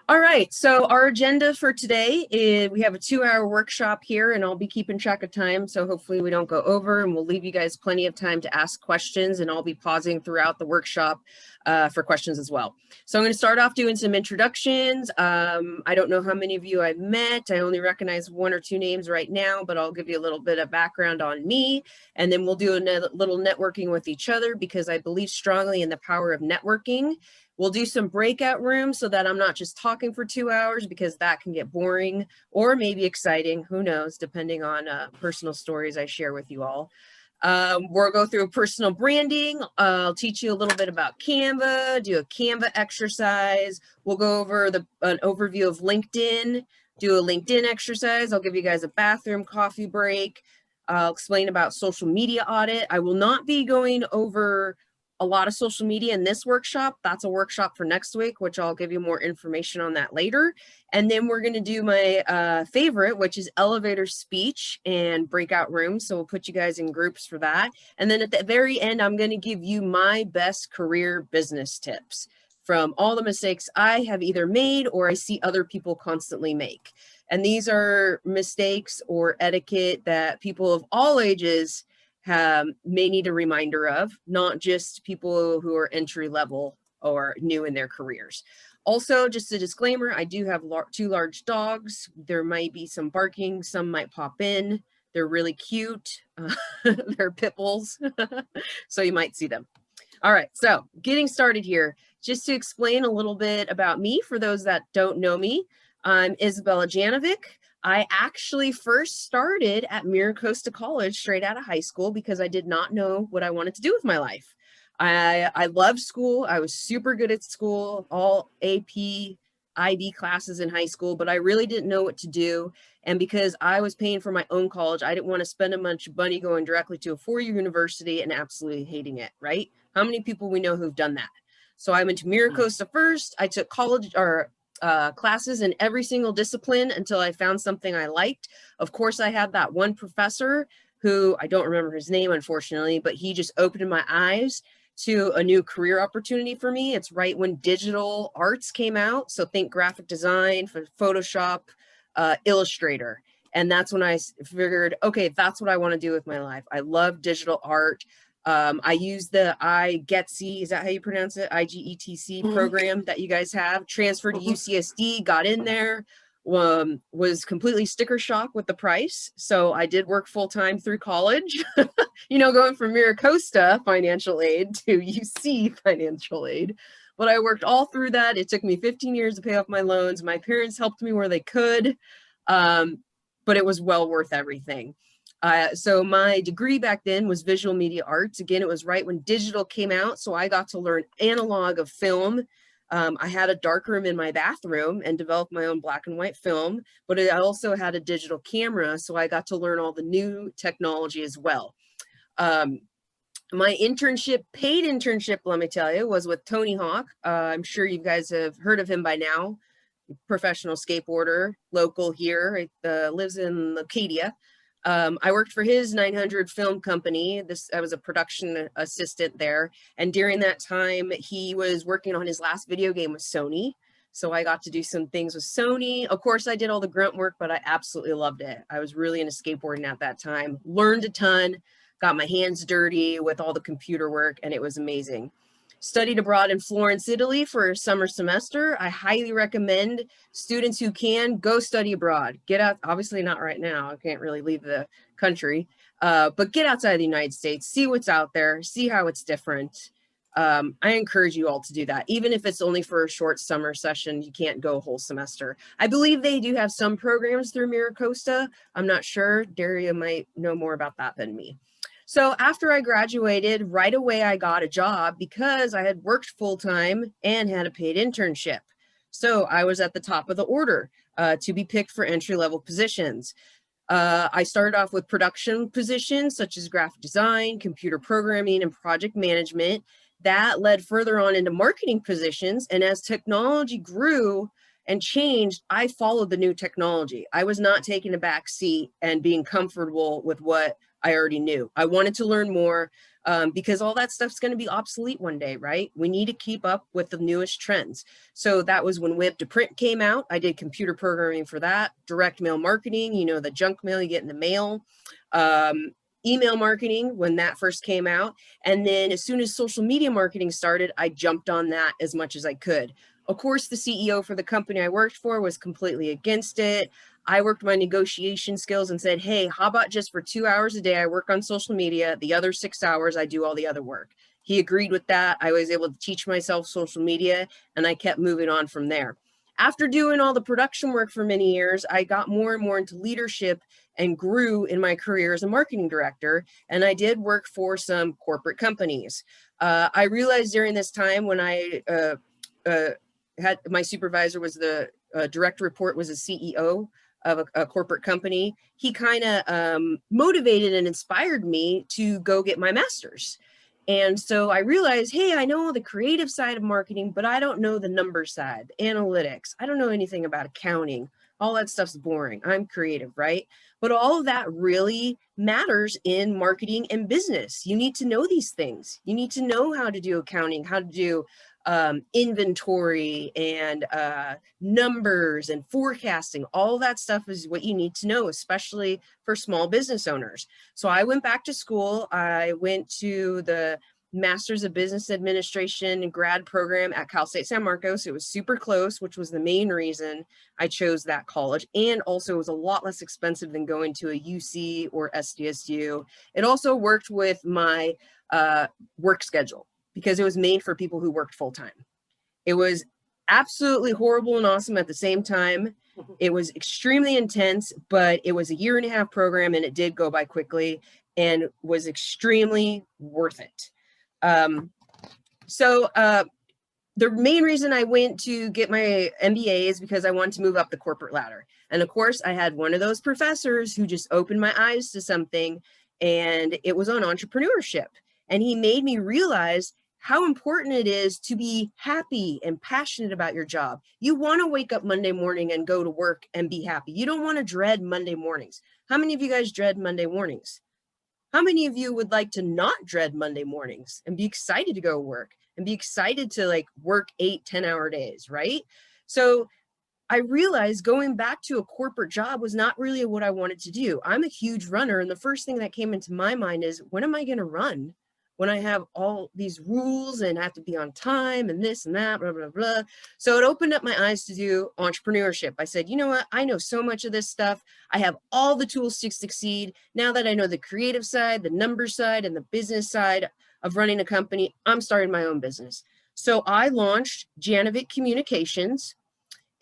All right, so our agenda for today is we have a 2-hour workshop here, and I'll be keeping track of time, so hopefully we don't go over, and we'll leave you guys plenty of time to ask questions, and I'll be pausing throughout the workshop for questions as well. So I'm going to start off doing some introductions. I don't know how many of you I've met. I only recognize 1 or 2 names right now, but I'll give you a little bit of background on me, and then we'll do a little networking with each other because I believe strongly in the power of networking. We'll do some breakout rooms so that I'm not just talking for 2 hours because that can get boring or maybe exciting. Who knows, depending on personal stories I share with you all. We'll go through personal branding. I'll teach you a little bit about Canva, do a Canva exercise. We'll go over an overview of LinkedIn, do a LinkedIn exercise. I'll give you guys a bathroom coffee break. I'll explain about social media audit. I will not be going over a lot of social media in this workshop. That's a workshop for next week, which I'll give you more information on that later. And then we're going to do my favorite, which is elevator speech and breakout rooms. So we'll put you guys in groups for that. And then at the very end, I'm going to give you my best career business tips from all the mistakes I have either made or I see other people constantly make. And these are mistakes or etiquette that people of all ages may need a reminder of, not just people who are entry level or new in their careers. Also, just a disclaimer, I do have 2 large dogs. There might be some barking, some might pop in. They're really cute. They're pit bulls, so you might see them. All right, so getting started here, just to explain a little bit about me for those that don't know me. I'm Isabella Janovic. I actually first started at MiraCosta College straight out of high school because I did not know what I wanted to do with my life. I loved school. I was super good at school, all AP, IB classes in high school, but I really didn't know what to do. And because I was paying for my own college, I didn't want to spend a bunch of money going directly to a 4-year university and absolutely hating it, right? How many people we know who've done that? So I went to MiraCosta first. I took classes in every single discipline until I found something I liked. Of course, I had that one professor who I don't remember his name, unfortunately, but he just opened my eyes to a new career opportunity for me. It's right when digital arts came out. So think graphic design, Photoshop, Illustrator. And that's when I figured, okay, that's what I want to do with my life. I love digital art. I use the IGETC, is that how you pronounce it? IGETC program that you guys have. Transferred to UCSD, got in there, was completely sticker shock with the price. So I did work full-time through college, you know, going from MiraCosta financial aid to UC financial aid. But I worked all through that. It took me 15 years to pay off my loans. My parents helped me where they could, but it was well worth everything. So my degree back then was visual media arts. Again, it was right when digital came out. So I got to learn analog of film. I had a darkroom in my bathroom and developed my own black and white film, but I also had a digital camera. So I got to learn all the new technology as well. My internship, paid internship, let me tell you, was with Tony Hawk. I'm sure you guys have heard of him by now. Professional skateboarder, local here, lives in Acadia. I worked for his 900 film company. I was a production assistant there. And during that time, he was working on his last video game with Sony. So I got to do some things with Sony. Of course, I did all the grunt work, but I absolutely loved it. I was really into skateboarding at that time, learned a ton, got my hands dirty with all the computer work, and it was amazing. Studied abroad in Florence, Italy for a summer semester. I highly recommend students who can go study abroad. Get out, obviously not right now. I can't really leave the country, but get outside the United States, see what's out there, see how it's different. I encourage you all to do that. Even if it's only for a short summer session, you can't go a whole semester. I believe they do have some programs through MiraCosta. I'm not sure. Daria might know more about that than me. So after I graduated, right away I got a job because I had worked full-time and had a paid internship. So I was at the top of the order to be picked for entry-level positions. I started off with production positions such as graphic design, computer programming, and project management. That led further on into marketing positions. And as technology grew and changed, I followed the new technology. I was not taking a back seat and being comfortable with what I already knew. I wanted to learn more. because all that stuff's going to be obsolete one day, right? We need to keep up with the newest trends. So that was when web to print came out. I did computer programming for that, direct mail marketing, you know, the junk mail you get in the mail, email marketing when that first came out. And then as soon as social media marketing started, I jumped on that as much as I could. Of course, the CEO for the company I worked for was completely against it. I worked my negotiation skills and said, hey, how about just for 2 hours a day, I work on social media. The other 6 hours, I do all the other work. He agreed with that. I was able to teach myself social media, and I kept moving on from there. After doing all the production work for many years, I got more and more into leadership and grew in my career as a marketing director. And I did work for some corporate companies. I realized during this time when I had my supervisor was the direct report was a CEO of a corporate company. He kind of motivated and inspired me to go get my master's. And so I realized, hey, I know the creative side of marketing, but I don't know the number side, the analytics. I don't know anything about accounting. All that stuff's boring. I'm creative, right? But all of that really matters in marketing and business. You need to know these things. You need to know how to do accounting, how to do inventory and numbers and forecasting. All that stuff is what you need to know, especially for small business owners. So I went back to school. I went to the Master's of Business Administration grad program at Cal State San Marcos. It was super close, which was the main reason I chose that college. And also it was a lot less expensive than going to a UC or SDSU. It also worked with my work schedule because it was made for people who worked full time. It was absolutely horrible and awesome at the same time. It was extremely intense, but it was a 1.5-year program and it did go by quickly and was extremely worth it. The main reason I went to get my MBA is because I wanted to move up the corporate ladder. And of course, I had one of those professors who just opened my eyes to something, and it was on entrepreneurship. And he made me realize how important it is to be happy and passionate about your job. You want to wake up Monday morning and go to work and be happy. You don't want to dread Monday mornings. How many of you guys dread Monday mornings? How many of you would like to not dread Monday mornings and be excited to go work and be excited to like work 8-10-hour days, right? So I realized going back to a corporate job was not really what I wanted to do. I'm a huge runner. And the first thing that came into my mind is, when am I going to run? When I have all these rules and have to be on time and this and that, blah, blah, blah. So it opened up my eyes to do entrepreneurship. I said, you know what? I know so much of this stuff. I have all the tools to succeed. Now that I know the creative side, the numbers side, and the business side of running a company, I'm starting my own business. So I launched Janovic Communications,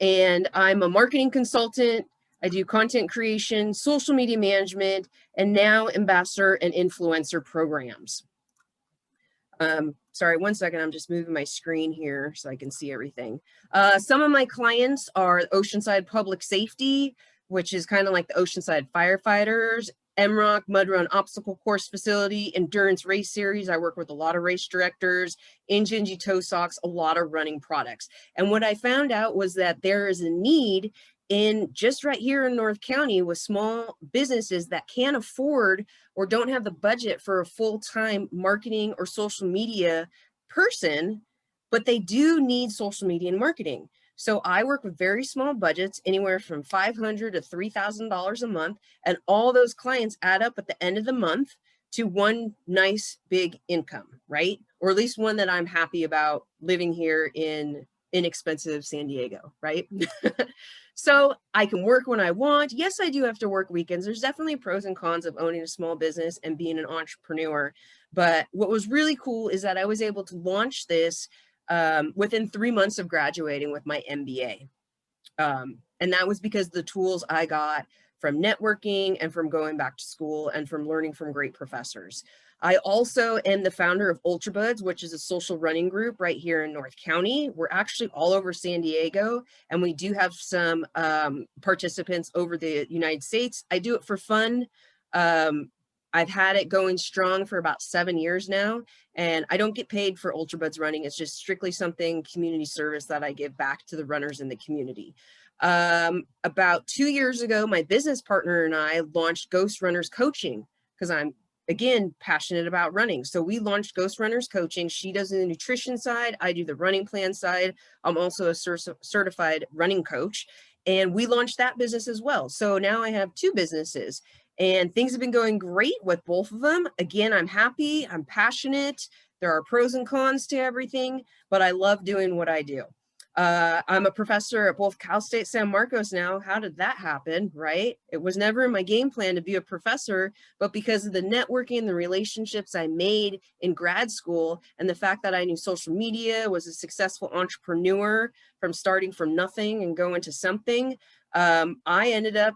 and I'm a marketing consultant. I do content creation, social media management, and now ambassador and influencer programs. Sorry, 1 second. I'm just moving my screen here so I can see everything. Some of my clients are Oceanside Public Safety, which is kind of like the Oceanside Firefighters, MROC, Mud Run Obstacle Course Facility, Endurance Race Series. I work with a lot of race directors, Injinji Toe Socks, a lot of running products. And what I found out was that there is a need in just right here in North County with small businesses that can't afford or don't have the budget for a full-time marketing or social media person, but they do need social media and marketing. So I work with very small budgets, anywhere from $500 to $3,000 a month, and all those clients add up at the end of the month to one nice big income, right? Or at least one that I'm happy about living here in inexpensive San Diego, right? So I can work when I want. Yes, I do have to work weekends. There's definitely pros and cons of owning a small business and being an entrepreneur. But what was really cool is that I was able to launch this within 3 months of graduating with my MBA. And that was because the tools I got from networking and from going back to school and from learning from great professors. I also am the founder of UltraBuds, which is a social running group right here in North County. We're actually all over San Diego, and we do have some participants over the United States. I do it for fun. I've had it going strong for about 7 years now, and I don't get paid for UltraBuds running. It's just strictly something community service that I give back to the runners in the community. About 2 years ago, my business partner and I launched Ghost Runners Coaching because I'm again, passionate about running. So we launched Ghost Runners Coaching. She does the nutrition side. I do the running plan side. I'm also a certified running coach. And we launched that business as well. So now I have 2 businesses and things have been going great with both of them. Again, I'm happy, I'm passionate. There are pros and cons to everything, but I love doing what I do. I'm a professor at both Cal State San Marcos now. How did that happen, right? It was never in my game plan to be a professor, but because of the networking, the relationships I made in grad school, and the fact that I knew social media, was a successful entrepreneur from starting from nothing and going to something, I ended up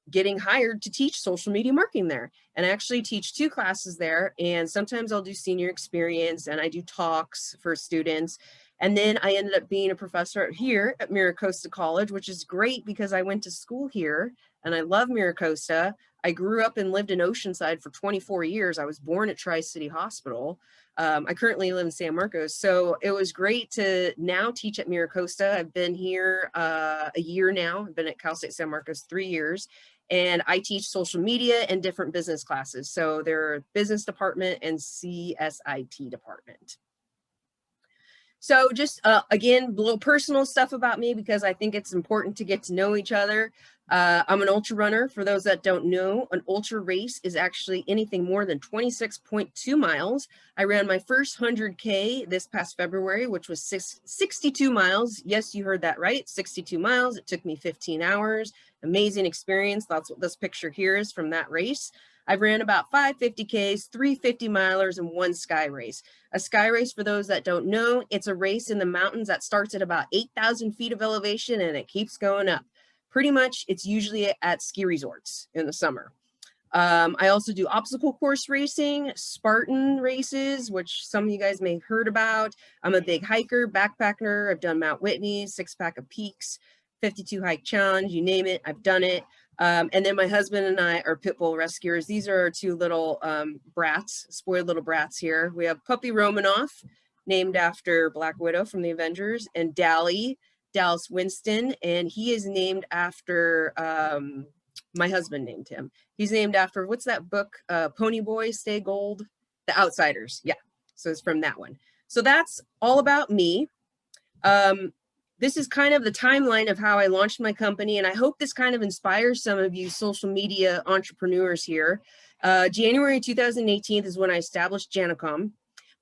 getting hired to teach social media marketing there. And I actually teach 2 classes there. And sometimes I'll do senior experience and I do talks for students. And then I ended up being a professor here at Miracosta College, which is great because I went to school here and I love Miracosta. I grew up and lived in Oceanside for 24 years. I was born at Tri-City Hospital. I currently live in San Marcos. So it was great to now teach at Miracosta. I've been here a year now. I've been at Cal State San Marcos 3 years. And I teach social media and different business classes. So they're business department and CSIT department. So just, again, a little personal stuff about me because I think it's important to get to know each other. I'm an ultra runner. For those that don't know, an ultra race is actually anything more than 26.2 miles. I ran my first 100K this past February, which was 62 miles. Yes, you heard that right, 62 miles. It took me 15 hours. Amazing experience. That's what this picture here is from that race. I've ran about 5 50Ks, 3 50 milers, and 1 sky race. A sky race, for those that don't know, it's a race in the mountains that starts at about 8,000 feet of elevation and it keeps going up. Pretty much, it's usually at ski resorts in the summer. I also do obstacle course racing, Spartan races, which some of you guys may have heard about. I'm a big hiker, backpacker. I've done Mount Whitney, 6-pack of peaks, 52 hike challenge, you name it, I've done it. And then my husband and I are pit bull rescuers. These are our 2 little brats, spoiled little brats here. We have Puppy Romanoff, named after Black Widow from the Avengers, and Dallas Winston, and he is named after, my husband named him. He's named after, what's that book, Pony Boy, Stay Gold? The Outsiders, yeah. So it's from that one. So that's all about me. This is kind of the timeline of how I launched my company, and I hope this kind of inspires some of you social media entrepreneurs here. January 2018 is when I established Janacom.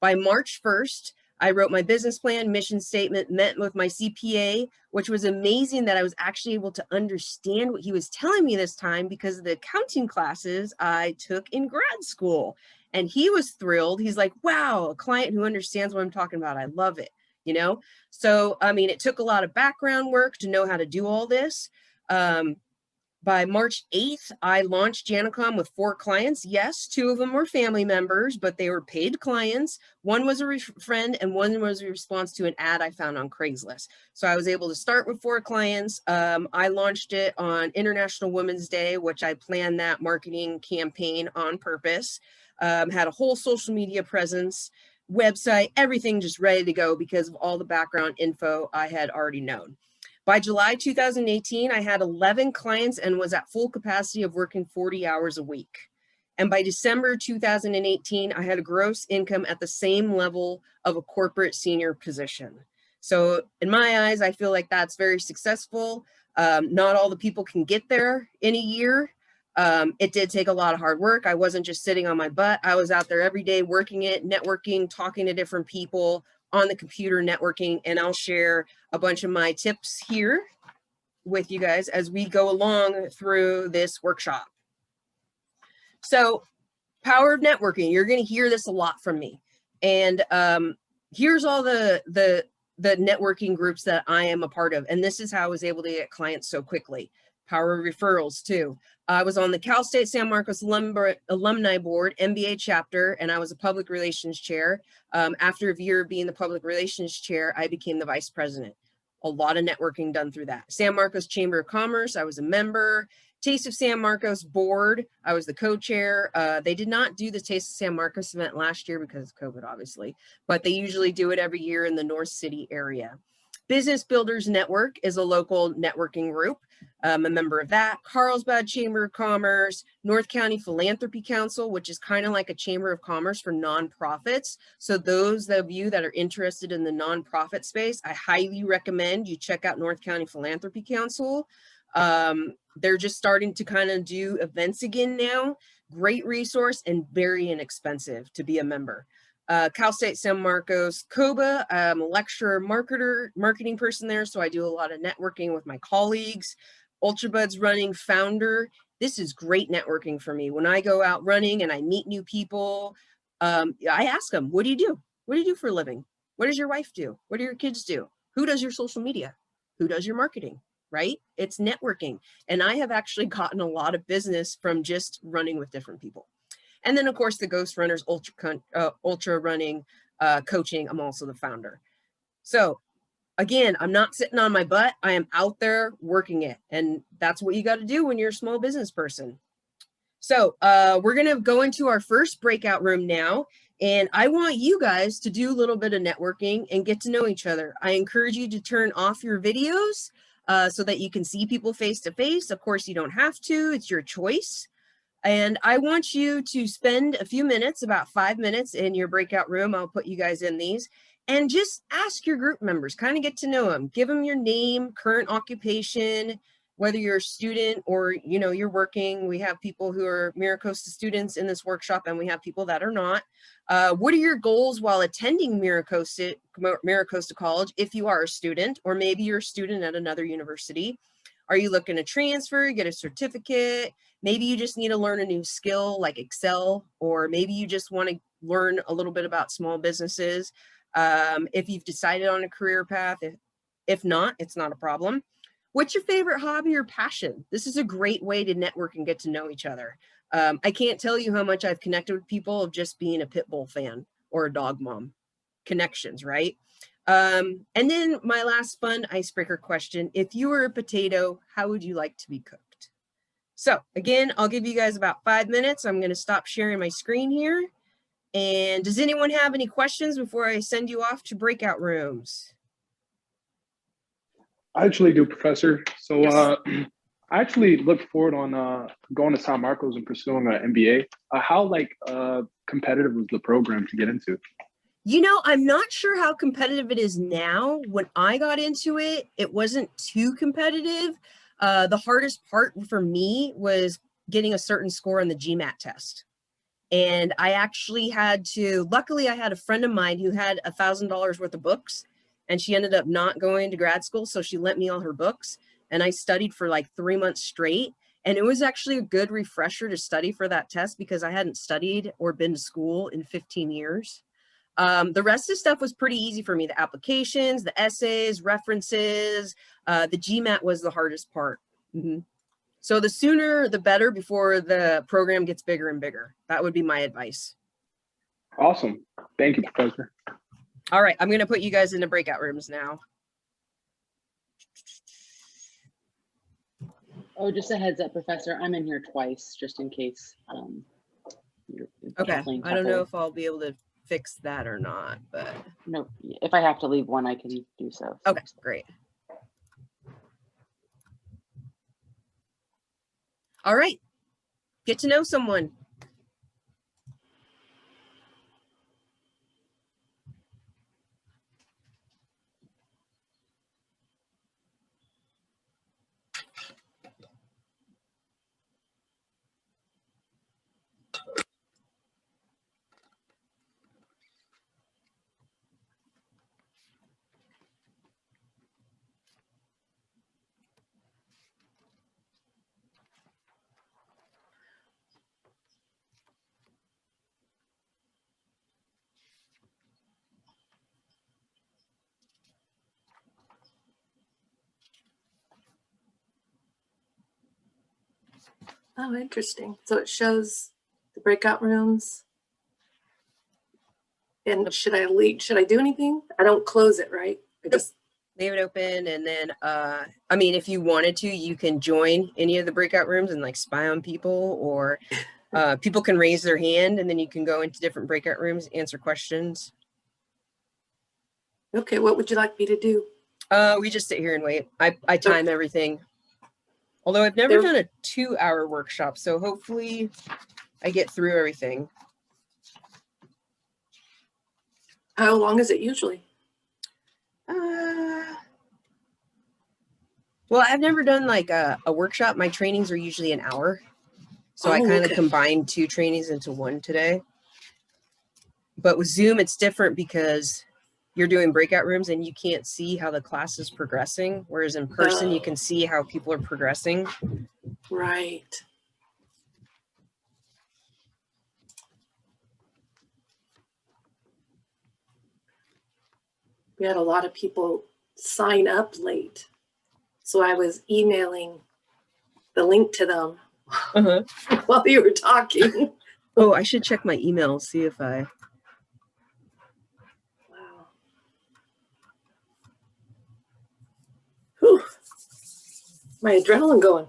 By March 1st, I wrote my business plan, mission statement, met with my CPA, which was amazing that I was actually able to understand what he was telling me this time because of the accounting classes I took in grad school. And he was thrilled. He's like, wow, a client who understands what I'm talking about. I love it. You know, so, I mean, it took a lot of background work to know how to do all this. By March 8th, I launched Janacom with 4 clients. Yes, 2 of them were family members, but they were paid clients. One was a friend and one was a response to an ad I found on Craigslist. So I was able to start with 4 clients. I launched it on International Women's Day, which I planned that marketing campaign on purpose. Had a whole social media presence, website, everything just ready to go because of all the background info I had already known. By July 2018, I had 11 clients and was at full capacity of working 40 hours a week. And by December 2018, I had a gross income at the same level of a corporate senior position. So in my eyes, I feel like that's very successful. Not all the people can get there in a year. It did take a lot of hard work. I wasn't just sitting on my butt. I was out there every day working it, networking, talking to different people on the computer, networking, and I'll share a bunch of my tips here with you guys as we go along through this workshop. So, power of networking. You're going to hear this a lot from me. And here's all the networking groups that I am a part of. And this is how I was able to get clients so quickly. Power of referrals too. I was on the Cal State San Marcos Alumni Board, MBA chapter, and I was a public relations chair. After a year of being the public relations chair, I became the vice president. A lot of networking done through that. San Marcos Chamber of Commerce, I was a member. Taste of San Marcos board, I was the co-chair. They did not do the Taste of San Marcos event last year because of COVID, obviously, but they usually do it every year in the North City area. Business Builders Network is a local networking group. I'm a member of that. Carlsbad Chamber of Commerce, North County Philanthropy Council, which is kind of like a chamber of commerce for nonprofits. So those of you that are interested in the nonprofit space, I highly recommend you check out North County Philanthropy Council. They're just starting to kind of do events again now. Great resource and very inexpensive to be a member. Cal State San Marcos COBA, I'm a lecturer, marketing person there, so I do a lot of networking with my colleagues. UltraBuds Running founder, this is great networking for me. When I go out running and I meet new people, I ask them, what do you do? What do you do for a living? What does your wife do? What do your kids do? Who does your social media? Who does your marketing? Right? It's networking. And I have actually gotten a lot of business from just running with different people. And then, of course, the Ghost Runners ultra running coaching. I'm also the founder. So again, I'm not sitting on my butt. I am out there working it. And that's what you got to do when you're a small business person. So we're going to go into our first breakout room now. And I want you guys to do a little bit of networking and get to know each other. I encourage you to turn off your videos so that you can see people face to face. Of course, you don't have to. It's your choice. And I want you to spend a few minutes, about 5 minutes in your breakout room. I'll put you guys in these and just ask your group members, kind of get to know them, give them your name, current occupation, whether you're a student or, you know, you're working. We have people who are MiraCosta students in this workshop and we have people that are not. What are your goals while attending MiraCosta College if you are a student, or maybe you're a student at another university? Are you looking to transfer, get a certificate? Maybe you just need to learn a new skill like Excel, or maybe you just want to learn a little bit about small businesses. If you've decided on a career path, if not, it's not a problem. What's your favorite hobby or passion? This is a great way to network and get to know each other. I can't tell you how much I've connected with people of just being a pit bull fan or a dog mom. Connections, right? And then my last fun icebreaker question, if you were a potato, how would you like to be cooked? So again, I'll give you guys about 5 minutes. I'm going to stop sharing my screen here. And does anyone have any questions before I send you off to breakout rooms? I actually do, Professor. So Yes. I actually look forward on going to San Marcos and pursuing an MBA. How competitive was the program to get into? You know, I'm not sure how competitive it is now. When I got into it, it wasn't too competitive. The hardest part for me was getting a certain score on the GMAT test. And I actually had to, luckily I had a friend of mine who had $1,000 worth of books, and she ended up not going to grad school. So she lent me all her books and I studied for like 3 months straight. And it was actually a good refresher to study for that test because I hadn't studied or been to school in 15 years. The rest of the stuff was pretty easy for me. The applications, the essays, references, the GMAT was the hardest part. So the sooner the better before the program gets bigger and bigger. That would be my advice. Awesome. Thank you, Professor. All right, I'm going to put you guys into breakout rooms now. Oh, just a heads up, Professor. I'm in here twice, just in case. Okay, I don't know if I'll be able to fix that or not, but no, if I have to leave one, I can do so. Okay, great. All right, get to know someone. Oh, interesting. So it shows the breakout rooms. And should I do anything? I don't close it, right? I just leave it open. And then, I mean, if you wanted to, you can join any of the breakout rooms and like spy on people, or people can raise their hand and then you can go into different breakout rooms, answer questions. Okay, what would you like me to do? We just sit here and wait. I time everything. Although I've never done a 2-hour workshop, so hopefully I get through everything. How long is it usually? Well, I've never done like a workshop. My trainings are usually an hour. So I Oh, kind of okay. combined 2 trainings into one today. But with Zoom, it's different because you're doing breakout rooms and you can't see how the class is progressing. Whereas in person, you can see how people are progressing. Right. We had a lot of people sign up late. So I was emailing the link to them while you were talking. Oh, I should check my email, see if I... Wow. Whew. My adrenaline going.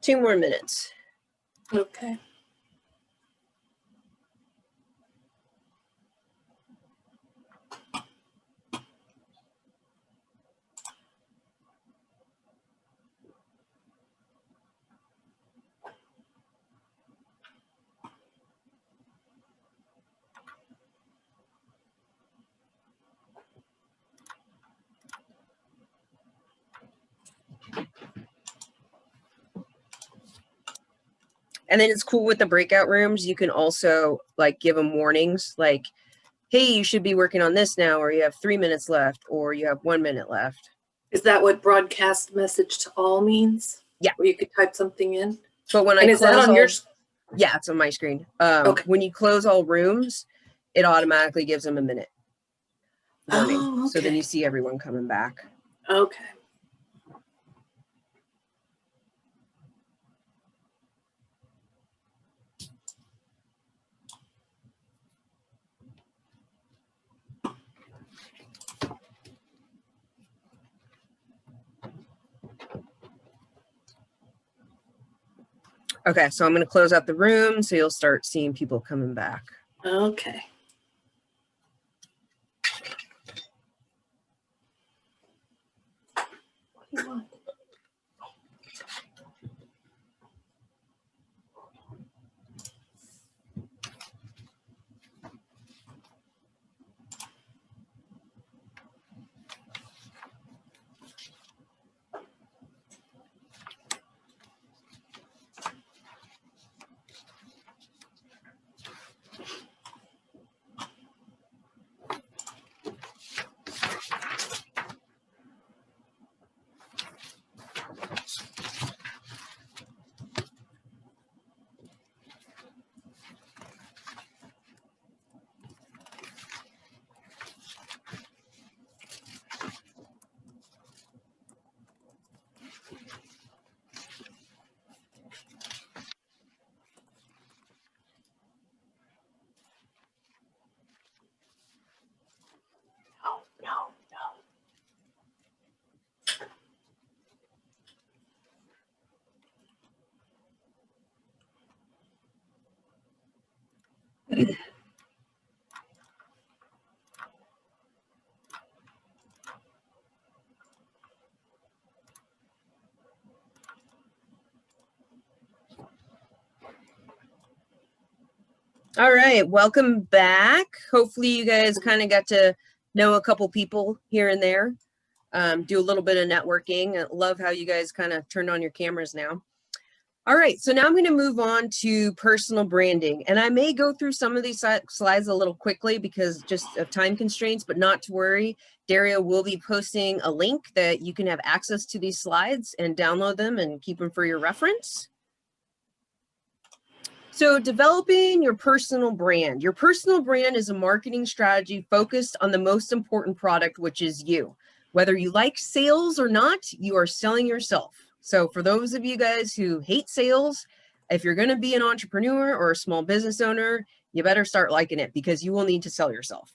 2 more minutes. Okay. And then it's cool with the breakout rooms. You can also like give them warnings like, hey, you should be working on this now, or you have 3 minutes left, or you have 1 minute left. Is that what broadcast message to all means? Yeah. Where you could type something in? But when And I is that close on your? yeah, it's on my screen. Okay. When you close all rooms, it automatically gives them a minute warning. Oh, So then okay. you see everyone coming back. Okay. Okay, so I'm going to close out the room so you'll start seeing people coming back. Okay. What do you want? No, no, no. All right, welcome back. Hopefully you guys kind of got to know a couple people here and there, do a little bit of networking. I love how you guys kind of turned on your cameras now. All right, so now I'm going to move on to personal branding, and I may go through some of these slides a little quickly because just of time constraints, but not to worry. Daria will be posting a link that you can have access to these slides and download them and keep them for your reference. So developing your personal brand. Your personal brand is a marketing strategy focused on the most important product, which is you. Whether you like sales or not, you are selling yourself. So for those of you guys who hate sales, if you're going to be an entrepreneur or a small business owner, you better start liking it because you will need to sell yourself.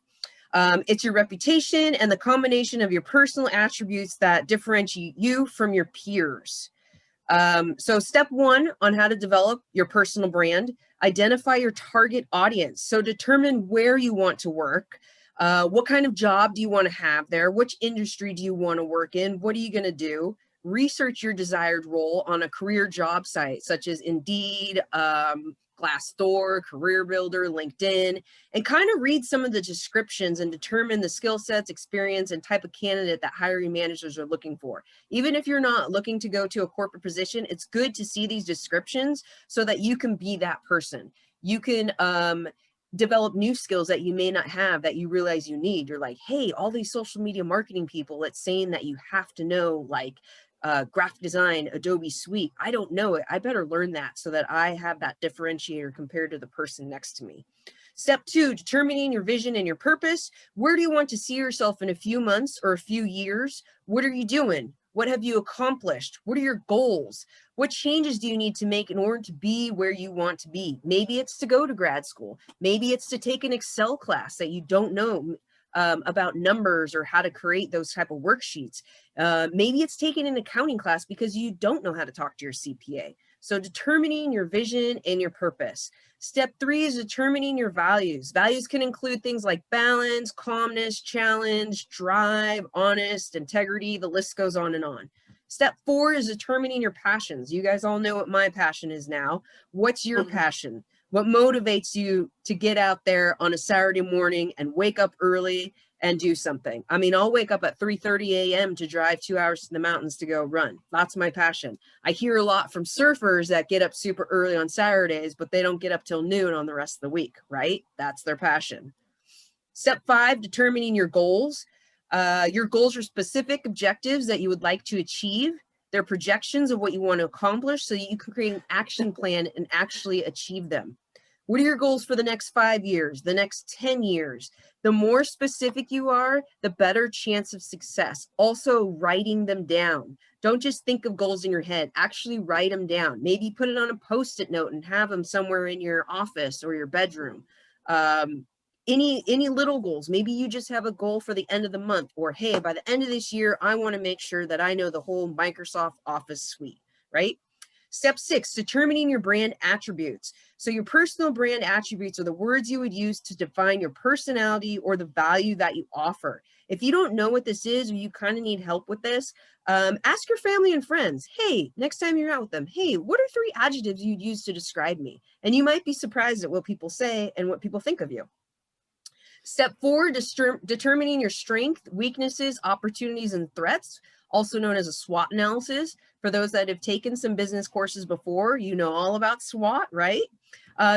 It's your reputation and the combination of your personal attributes that differentiate you from your peers. So step one on how to develop your personal brand, identify your target audience. So determine where you want to work. What kind of job do you want to have there? Which industry do you want to work in? What are you going to do? Research your desired role on a career job site, such as Indeed, Glassdoor, Career Builder, LinkedIn, and kind of read some of the descriptions and determine the skill sets, experience, and type of candidate that hiring managers are looking for. Even if you're not looking to go to a corporate position, it's good to see these descriptions so that you can be that person. You can develop new skills that you may not have that you realize you need. You're like, hey, all these social media marketing people, it's saying that you have to know like graphic design, Adobe Suite. I don't know it. I better learn that so that I have that differentiator compared to the person next to me. Step two, determining your vision and your purpose. Where do you want to see yourself in a few months or a few years? What are you doing? What have you accomplished? What are your goals? What changes do you need to make in order to be where you want to be? Maybe it's to go to grad school. Maybe it's to take an Excel class that you don't know about numbers or how to create those type of worksheets. Maybe it's taking an accounting class because you don't know how to talk to your CPA. So determining your vision and your purpose. Step three is determining your values. Values can include things like balance, calmness, challenge, drive, honest, integrity. The list goes on and on. Step four is determining your passions. You guys all know what my passion is now. What's your passion? What motivates you to get out there on a Saturday morning and wake up early and do something? I mean, I'll wake up at 3:30 a.m. to drive 2 hours to the mountains to go run. That's my passion. I hear a lot from surfers that get up super early on Saturdays, but they don't get up till noon on the rest of the week, right? That's their passion. Step five, determining your goals. Your goals are specific objectives that you would like to achieve. They're projections of what you want to accomplish so you can create an action plan and actually achieve them. What are your goals for the next 5 years, the next 10 years? The more specific you are, the better chance of success. Also, writing them down. Don't just think of goals in your head. Actually write them down. Maybe put it on a Post-it note and have them somewhere in your office or your bedroom. Any little goals. Maybe you just have a goal for the end of the month, or hey, by the end of this year, I want to make sure that I know the whole Microsoft Office suite, right? Step six, determining your brand attributes. So your personal brand attributes are the words you would use to define your personality or the value that you offer. If you don't know what this is, or you kind of need help with this, ask your family and friends. Hey, next time you're out with them, hey, what are 3 adjectives you'd use to describe me? And you might be surprised at what people say and what people think of you. Step four, determining your strength, weaknesses, opportunities, and threats, also known as a SWOT analysis. For those that have taken some business courses before, you know all about SWOT, right?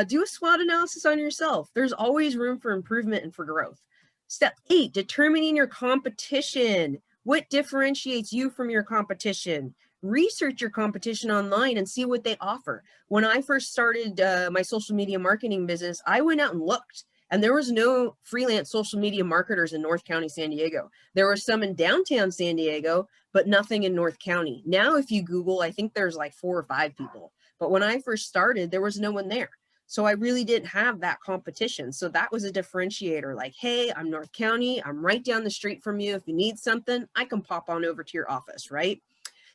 Do a SWOT analysis on yourself. There's always room for improvement and for growth. Step eight, determining your competition. What differentiates you from your competition? Research your competition online and see what they offer. When I first started my social media marketing business, I went out and looked. And there was no freelance social media marketers in North County, San Diego. There were some in downtown San Diego, but nothing in North County. Now, if you Google, I think there's like 4 or 5 people. But when I first started, there was no one there. So I really didn't have that competition. So that was a differentiator. Like, hey, I'm North County. I'm right down the street from you. If you need something, I can pop on over to your office, right?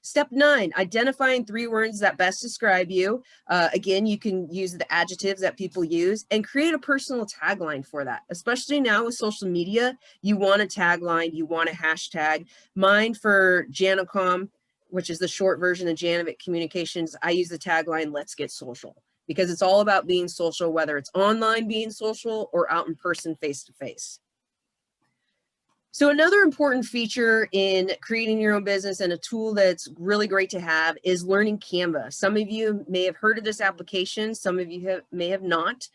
Step 9, identifying 3 words that best describe you. Again, you can use the adjectives that people use and create a personal tagline for that. Especially now with social media, you want a tagline, you want a hashtag. Mine for Janocom, which is the short version of Janovic Communications, I use the tagline, let's get social. because it's all about being social, whether it's online being social or out in person face-to-face. So another important feature in creating your own business and a tool that's really great to have is learning Canva. Some of you may have heard of this application. Some of you may have not.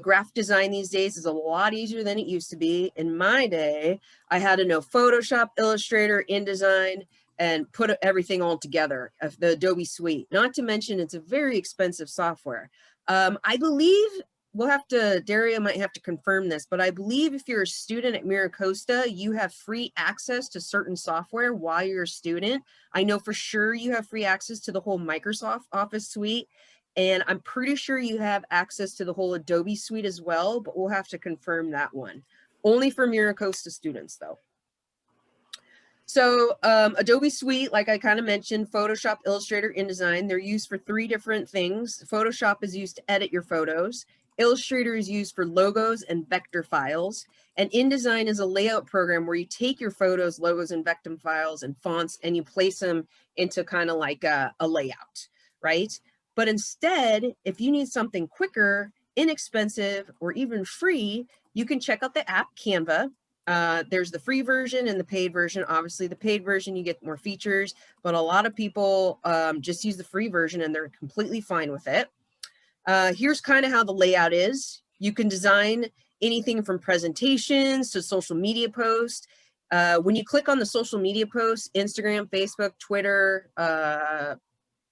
Graphic design these days is a lot easier than it used to be. In my day, I had to know Photoshop, Illustrator, InDesign, and put everything all together, the Adobe suite. Not to mention it's a very expensive software. I believe we'll have to, Daria might have to confirm this, but I believe if you're a student at MiraCosta, you have free access to certain software while you're a student. I know for sure you have free access to the whole Microsoft Office suite, and I'm pretty sure you have access to the whole Adobe suite as well, but we'll have to confirm that one. Only for MiraCosta students though. So Adobe Suite, like I kind of mentioned, Photoshop, Illustrator, InDesign, they're used for 3 different things. Photoshop is used to edit your photos. Illustrator is used for logos and vector files. And InDesign is a layout program where you take your photos, logos, and vector files and fonts and you place them into kind of like a layout, right? But instead, if you need something quicker, inexpensive, or even free, you can check out the app Canva. There's the free version and the paid version. Obviously, the paid version, you get more features, but a lot of people just use the free version and they're completely fine with it. Here's kind of how the layout is. You can design anything from presentations to social media posts. When you click on the social media posts, Instagram, Facebook, Twitter,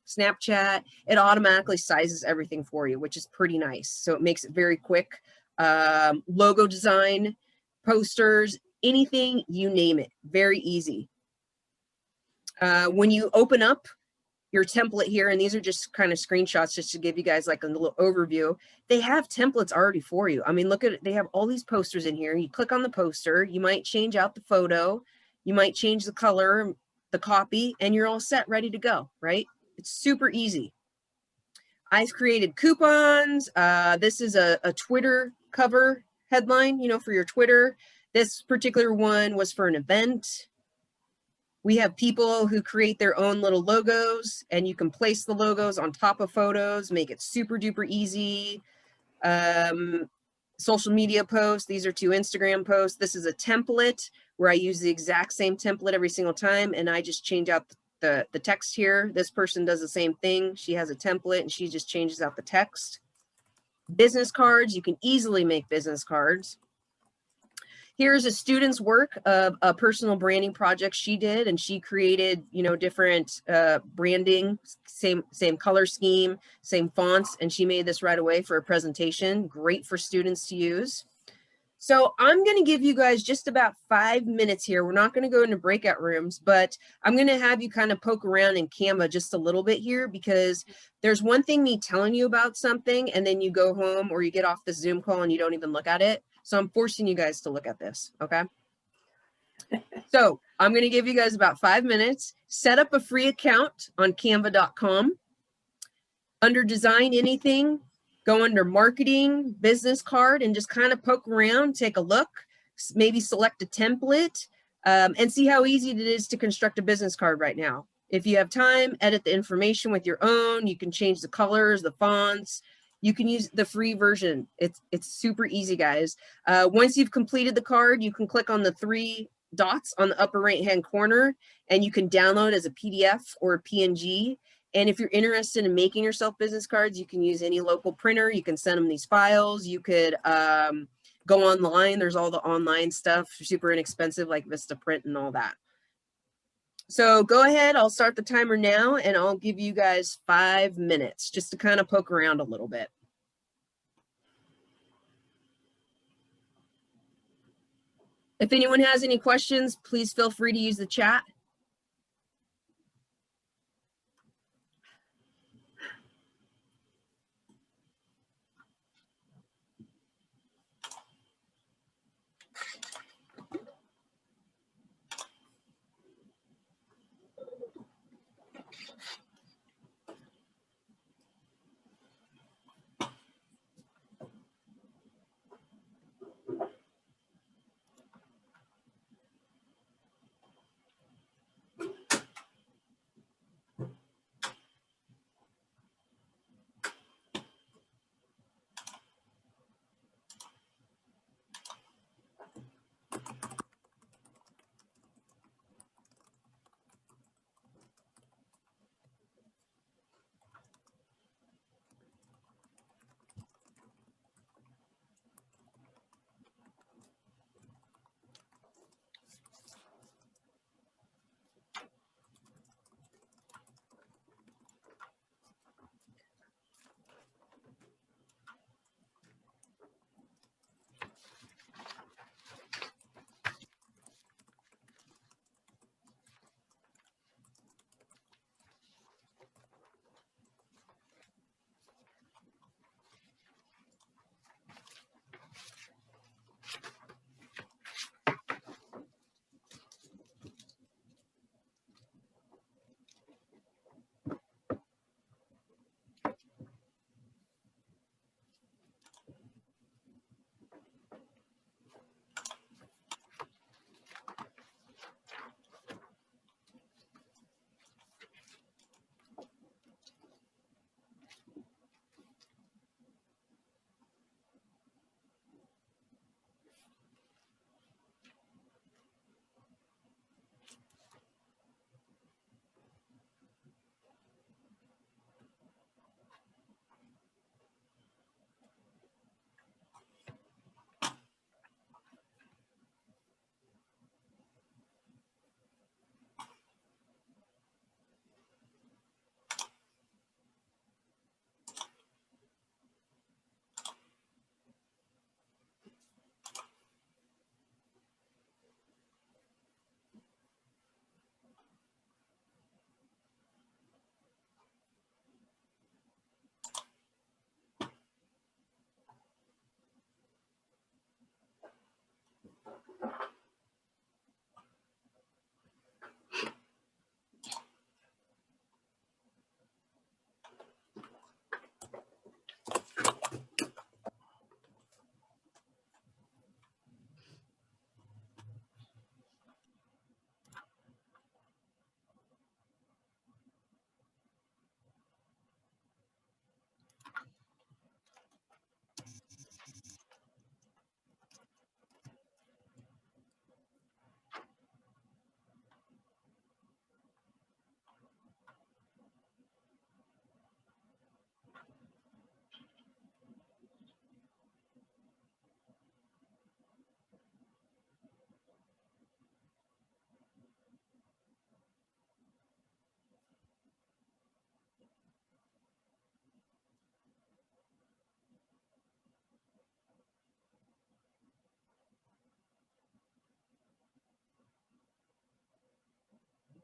Snapchat, it automatically sizes everything for you, which is pretty nice. So it makes it very quick. Logo design, posters, anything, you name it, very easy. When you open up your template here, and these are just kind of screenshots just to give you guys like a little overview, they have templates already for you. I mean, look at it, they have all these posters in here. You click on the poster, you might change out the photo, you might change the color, the copy, and you're all set, ready to go, right? It's super easy. I've created coupons. This is a Twitter cover headline, you know, for your Twitter. This particular one was for an event. We have people who create their own little logos, and you can place the logos on top of photos, make it super duper easy. Social media posts. These are 2 Instagram posts. This is a template where I use the exact same template every single time, and I just change out the text here. This person does the same thing. She has a template and she just changes out the text. Business cards. You can easily make business cards. Here's a student's work of a personal branding project she did, and she created, you know, different branding, same color scheme, same fonts, and she made this right away for a presentation. Great for students to use. So I'm going to give you guys just about 5 minutes here. We're not going to go into breakout rooms, but I'm going to have you kind of poke around in Canva just a little bit here, because there's one thing me telling you about something and then you go home or you get off the Zoom call and you don't even look at it. So I'm forcing you guys to look at this, okay? So I'm going to give you guys about 5 minutes. Set up a free account on canva.com. Under design anything, go under marketing, business card, and just kind of poke around, take a look, maybe select a template, and see how easy it is to construct a business card right now. If you have time, edit the information with your own. You can change the colors, the fonts. You can use the free version. It's super easy, guys. Once you've completed the card, you can click on the 3 dots on the upper right-hand corner, and you can download as a PDF or a PNG. And if you're interested in making yourself business cards, you can use any local printer. You can send them these files. You could go online. There's all the online stuff, super inexpensive, like Vistaprint and all that. So go ahead, I'll start the timer now, and I'll give you guys 5 minutes just to kind of poke around a little bit. If anyone has any questions, please feel free to use the chat.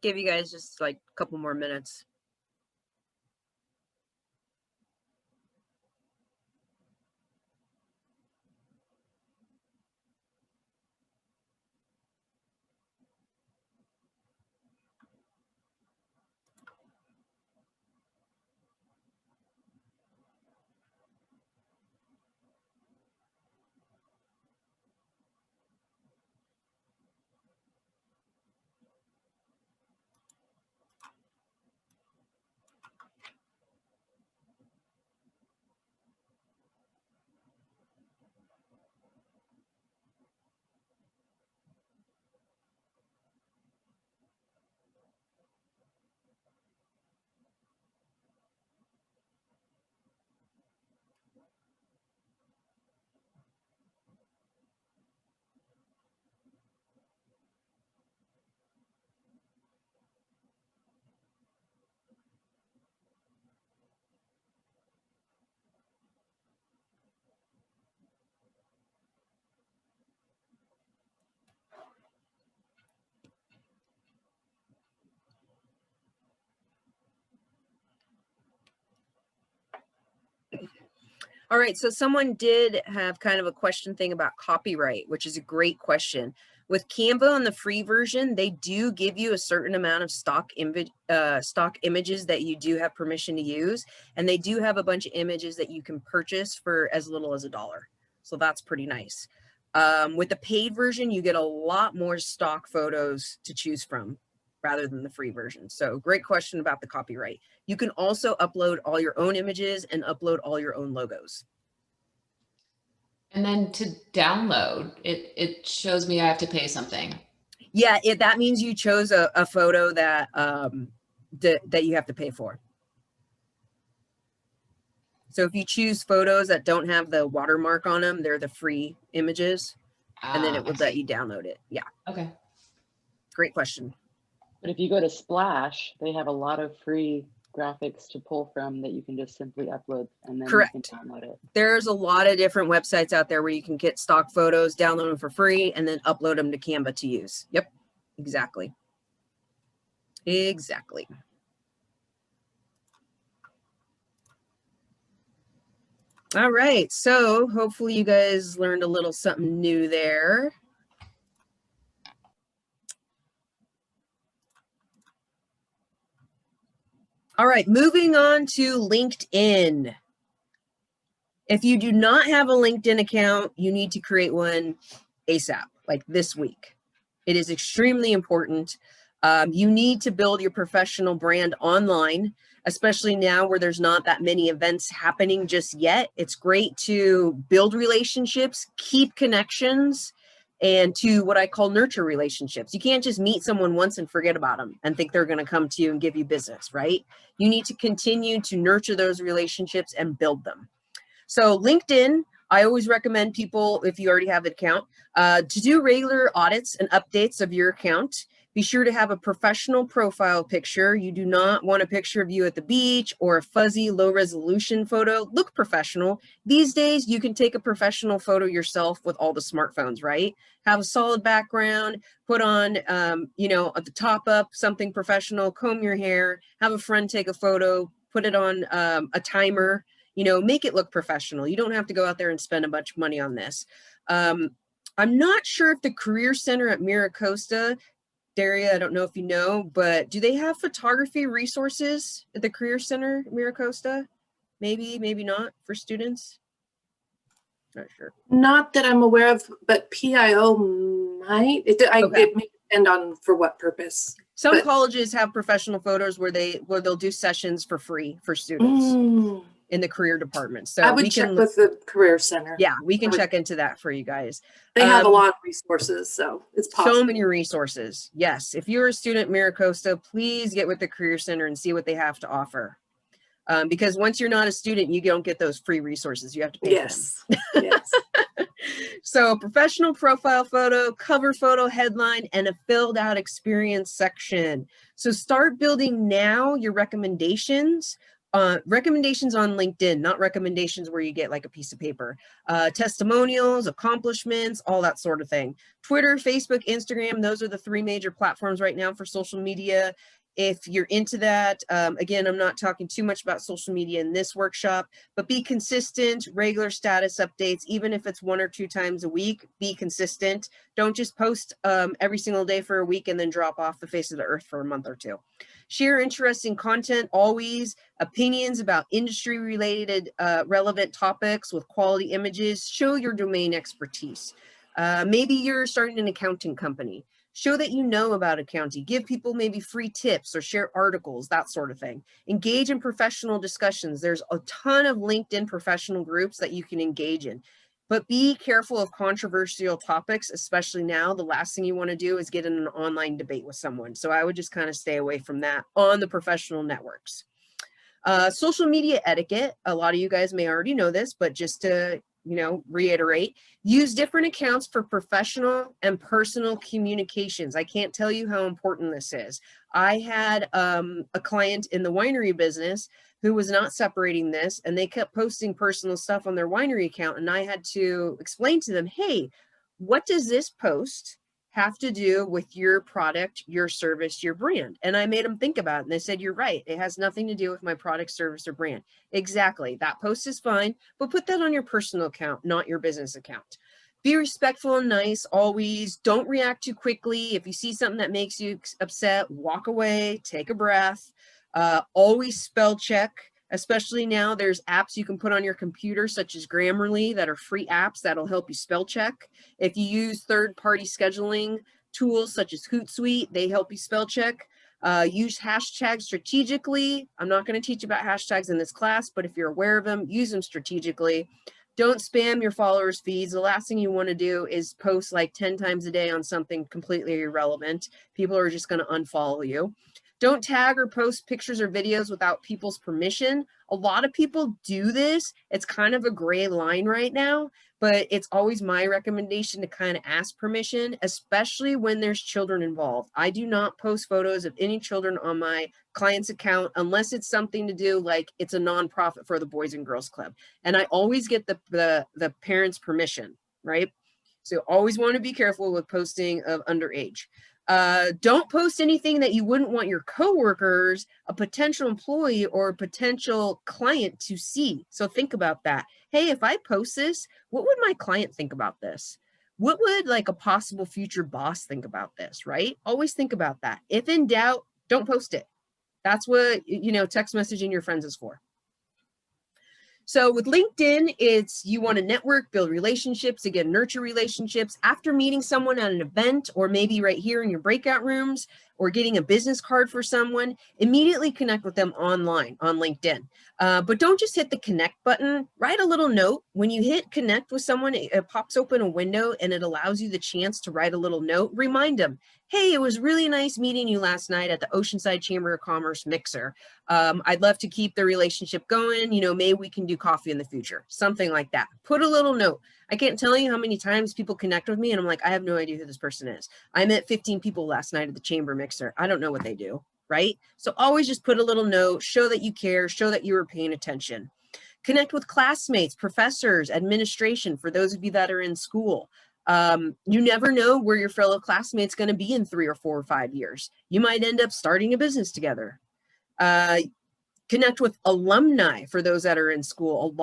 Give you guys just like a couple more minutes. All right, so someone did have kind of a question thing about copyright, which is a great question. With Canva on the free version, they do give you a certain amount of stock images that you do have permission to use, and they do have a bunch of images that you can purchase for as little as $1. So that's pretty nice. With the paid version, you get a lot more stock photos to choose from rather than the free version. So great question about the copyright. You can also upload all your own images and upload all your own logos. And then to download, it shows me I have to pay something. Yeah, that means you chose a photo that that you have to pay for. So if you choose photos that don't have the watermark on them, they're the free images, and then it would let you download it. Yeah. Okay. Great question. But if you go to Splash, they have a lot of free graphics to pull from that you can just simply upload and then Correct. you can download it. There's a lot of different websites out there where you can get stock photos, download them for free, and then upload them to Canva to use. Yep, exactly. Exactly. All right, so hopefully you guys learned a little something new there. All right, moving on to LinkedIn. If you do not have a LinkedIn account, you need to create one ASAP, like this week. It is extremely important. You need to build your professional brand online, especially now where there's not that many events happening just yet. It's great to build relationships, keep connections, and to what I call nurture relationships. You can't just meet someone once and forget about them and think they're going to come to you and give you business, right? You need to continue to nurture those relationships and build them. So LinkedIn, I always recommend people, if you already have an account, to do regular audits and updates of your account. Be sure to have a professional profile picture. You do not want a picture of you at the beach or a fuzzy low resolution photo. Look professional. These days, you can take a professional photo yourself with all the smartphones, right? Have a solid background, put on, you know, at the top up, something professional, comb your hair, have a friend take a photo, put it on a timer, you know, make it look professional. You don't have to go out there and spend a bunch of money on this. I'm not sure if the Career Center at Miracosta, Daria, I don't know if you know, but do they have photography resources at the Career Center at Miracosta? Maybe, maybe not for students. Not sure. Not that I'm aware of, but PIO might. Okay. It may depend on for what purpose. Some But- colleges have professional photos where they'll do sessions for free for students in the career department. So I would we check can with the Career Center. yeah, we can check into that for you guys. They have a lot of resources, so it's possible. So many resources. Yes. If you're a student at Miracosta, please get with the Career Center and see what they have to offer. Because once you're not a student, you don't get those free resources. You have to pay Yes. Yes. for them. So professional profile photo, cover photo, headline, and a filled out experience section. So start building now your recommendations. Recommendations on LinkedIn, not recommendations where you get like a piece of paper. Testimonials, accomplishments, all that sort of thing. Twitter, Facebook, Instagram, those are the 3 major platforms right now for social media. If you're into that, again, I'm not talking too much about social media in this workshop, but be consistent, regular status updates, even if it's 1 or 2 times a week, be consistent. Don't just post every single day for a week and then drop off the face of the earth for a month or 2. Share interesting content, always opinions about industry related relevant topics with quality images. Show your domain expertise. Maybe you're starting an accounting company. Show that you know about accounting. Give people maybe free tips or share articles, that sort of thing. Engage in professional discussions. There's a ton of LinkedIn professional groups that you can engage in. But be careful of controversial topics, especially now. The last thing you want to do is get in an online debate with someone. So I would just kind of stay away from that on the professional networks. Social media etiquette. A lot of you guys may already know this, but just to reiterate, use different accounts for professional and personal communications. I can't tell you how important this is. I had a client in the winery business who was not separating this, and they kept posting personal stuff on their winery account. And I had to explain to them, hey, what does this post have to do with your product, your service, your brand? And I made them think about it. And they said, you're right. It has nothing to do with my product, service, or brand. Exactly. That post is fine, but put that on your personal account, not your business account. Be respectful and nice. Always don't react too quickly. If you see something that makes you upset, walk away, take a breath. Always spell check. Especially now, there's apps you can put on your computer, such as Grammarly, that are free apps that'll help you spell check. If you use third-party scheduling tools such as Hootsuite, they help you spell check. Use hashtags strategically. I'm not going to teach about hashtags in this class, but if you're aware of them, use them strategically. Don't spam your followers' feeds. The last thing you want to do is post like 10 times a day on something completely irrelevant. People are just going to unfollow you. Don't tag or post pictures or videos without people's permission. A lot of people do this. It's kind of a gray line right now, but it's always my recommendation to kind of ask permission, especially when there's children involved. I do not post photos of any children on my client's account unless it's something to do like it's a nonprofit for the Boys and Girls Club. And I always get the parents' permission, right? So always want to be careful with posting of underage. Don't post anything that you wouldn't want your coworkers, a potential employee, or a potential client to see. So think about that. Hey, if I post this, what would my client think about this? What would like a possible future boss think about this, right? Always think about that. If in doubt, don't post it. That's what, text messaging your friends is for. So with LinkedIn, it's you want to network, build relationships, again, nurture relationships. After meeting someone at an event, or maybe right here in your breakout rooms, or getting a business card for someone, immediately connect with them online on LinkedIn. But don't just hit the connect button. Write a little note. When you hit connect with someone, it pops open a window and it allows you the chance to write a little note. Remind them, hey, it was really nice meeting you last night at the Oceanside Chamber of Commerce mixer. I'd love to keep the relationship going. Maybe we can do coffee in the future, something like that. Put a little note. I can't tell you how many times people connect with me and I'm like, I have no idea who this person is. I met 15 people last night at the chamber mixer. I don't know what they do, right? So always just put a little note, show that you care, show that you were paying attention. Connect with classmates, professors, administration, for those of you that are in school. You never know where your fellow classmate's going to be in 3 or 4 or 5 years. You might end up starting a business together. Connect with alumni for those that are in school.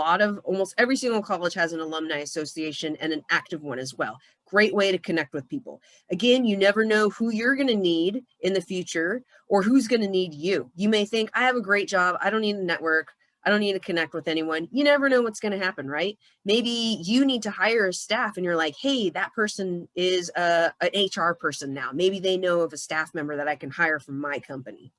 Almost every single college has an alumni association and an active one as well. Great way to connect with people. Again, you never know who you're going to need in the future or who's going to need you. You may think, I have a great job. I don't need a network. I don't need to connect with anyone. You never know what's going to happen, right? Maybe you need to hire a staff and you're like, hey, that person is an HR person now. Maybe they know of a staff member that I can hire from my company.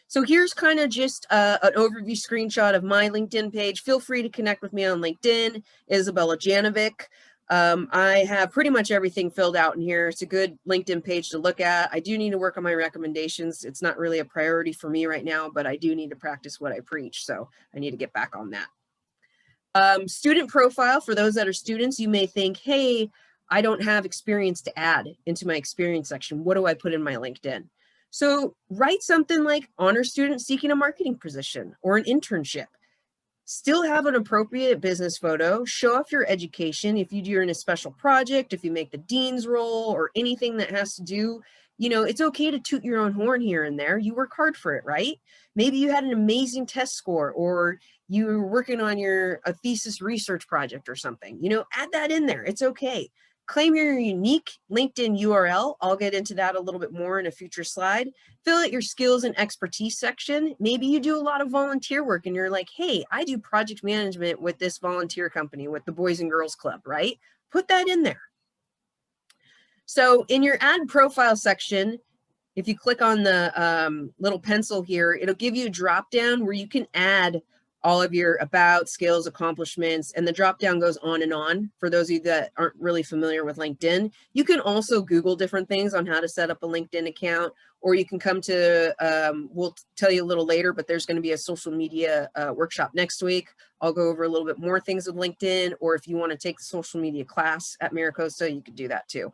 So here's kind of just an overview screenshot of my LinkedIn page. Feel free to connect with me on LinkedIn, Isabella Janovic. I have pretty much everything filled out in here. It's a good LinkedIn page to look at. I do need to work on my recommendations. It's not really a priority for me right now, but I do need to practice what I preach. So I need to get back on that. Student profile, for those that are students, you may think, hey, I don't have experience to add into my experience section. What do I put in my LinkedIn? So write something like honor student seeking a marketing position or an internship. Still have an appropriate business photo, show off your education. If you're in a special project, if you make the dean's role or anything that has to do, you know, it's okay to toot your own horn here and there. You work hard for it, right? Maybe you had an amazing test score or you were working on a thesis research project or something, you know, add that in there. It's okay. Claim your unique LinkedIn URL. I'll get into that a little bit more in a future slide. Fill out your skills and expertise section. Maybe you do a lot of volunteer work and you're like, hey, I do project management with this volunteer company, with the Boys and Girls Club, right? Put that in there. So in your add profile section, if you click on the little pencil here, it'll give you a drop down where you can add all of your about, skills, accomplishments, and the drop down goes on and on. For those of you that aren't really familiar with LinkedIn, you can also Google different things on how to set up a LinkedIn account, or you can come to, we'll tell you a little later, but there's going to be a social media workshop next week. I'll go over a little bit more things with LinkedIn, or if you want to take the social media class at MiraCosta, you could do that too.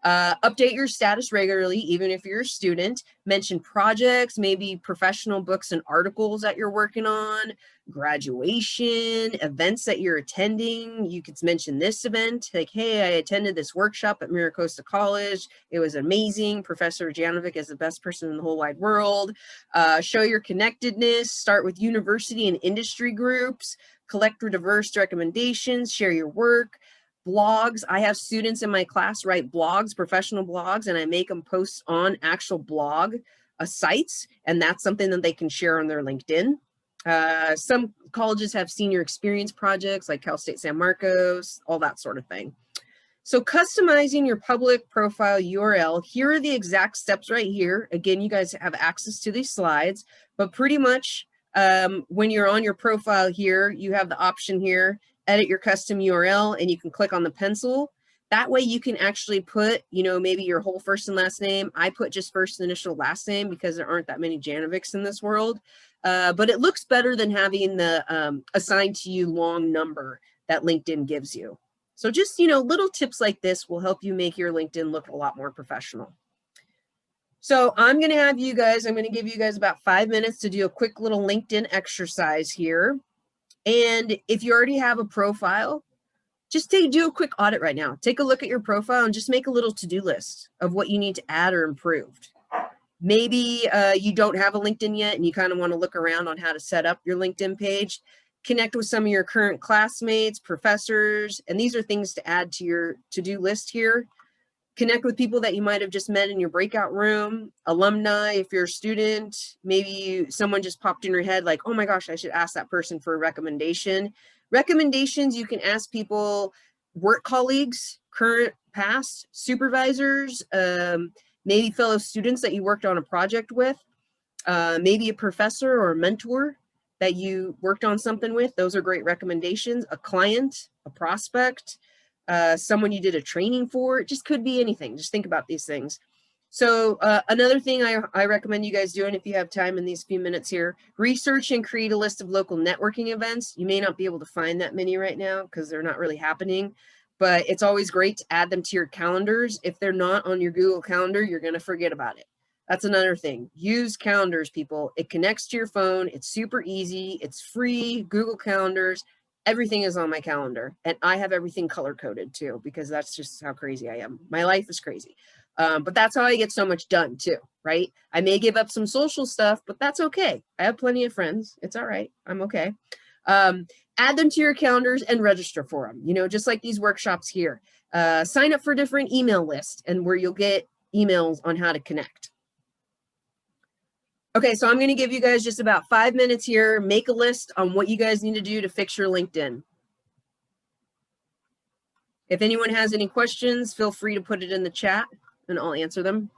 Update your status regularly, even if you're a student. Mention projects, maybe professional books and articles that you're working on, graduation, events that you're attending. You could mention this event, like, hey, I attended this workshop at MiraCosta College. It was amazing. Professor Janovic is the best person in the whole wide world. Show your connectedness. Start with university and industry groups. Collect diverse recommendations. Share your work. Blogs. I have students in my class write blogs, professional blogs, and I make them post on actual blog sites, and that's something that they can share on their LinkedIn. Some colleges have senior experience projects like Cal State San Marcos, all that sort of thing. So customizing your public profile URL, here are the exact steps right here. Again, you guys have access to these slides, but pretty much when you're on your profile here, you have the option here, edit your custom URL, and you can click on the pencil. That way you can actually put, you know, maybe your whole first and last name. I put just first initial last name because there aren't that many Janovics in this world. But it looks better than having the assigned to you long number that LinkedIn gives you. So just, you know, little tips like this will help you make your LinkedIn look a lot more professional. So I'm going to give you guys about 5 minutes to do a quick little LinkedIn exercise here. And if you already have a profile, just do a quick audit right now. Take a look at your profile and just make a little to-do list of what you need to add or improve. Maybe you don't have a LinkedIn yet and you kind of want to look around on how to set up your LinkedIn page. Connect with some of your current classmates, professors, and these are things to add to your to-do list here. Connect with people that you might have just met in your breakout room, alumni, if you're a student. Maybe someone just popped in your head like, oh my gosh, I should ask that person for a recommendation. Recommendations, you can ask people, work colleagues, current, past, supervisors, maybe fellow students that you worked on a project with, maybe a professor or a mentor that you worked on something with. Those are great recommendations. A client, a prospect, someone you did a training for. It just could be anything. Just think about these things. So another thing I recommend you guys doing if you have time in these few minutes here, research and create a list of local networking events. You may not be able to find that many right now because they're not really happening, but it's always great to add them to your calendars. If they're not on your Google Calendar, you're going to forget about it. That's another thing. Use calendars, people. It connects to your phone. It's super easy. It's free. Google Calendars. Everything is on my calendar. And I have everything color coded too, because that's just how crazy I am. My life is crazy. But that's how I get so much done too, right? I may give up some social stuff, but that's okay. I have plenty of friends. It's all right. I'm okay. Add them to your calendars and register for them, you know, just like these workshops here. Sign up for different email lists and where you'll get emails on how to connect. Okay, so I'm going to give you guys just about 5 minutes here. Make a list on what you guys need to do to fix your LinkedIn. If anyone has any questions, feel free to put it in the chat and I'll answer them.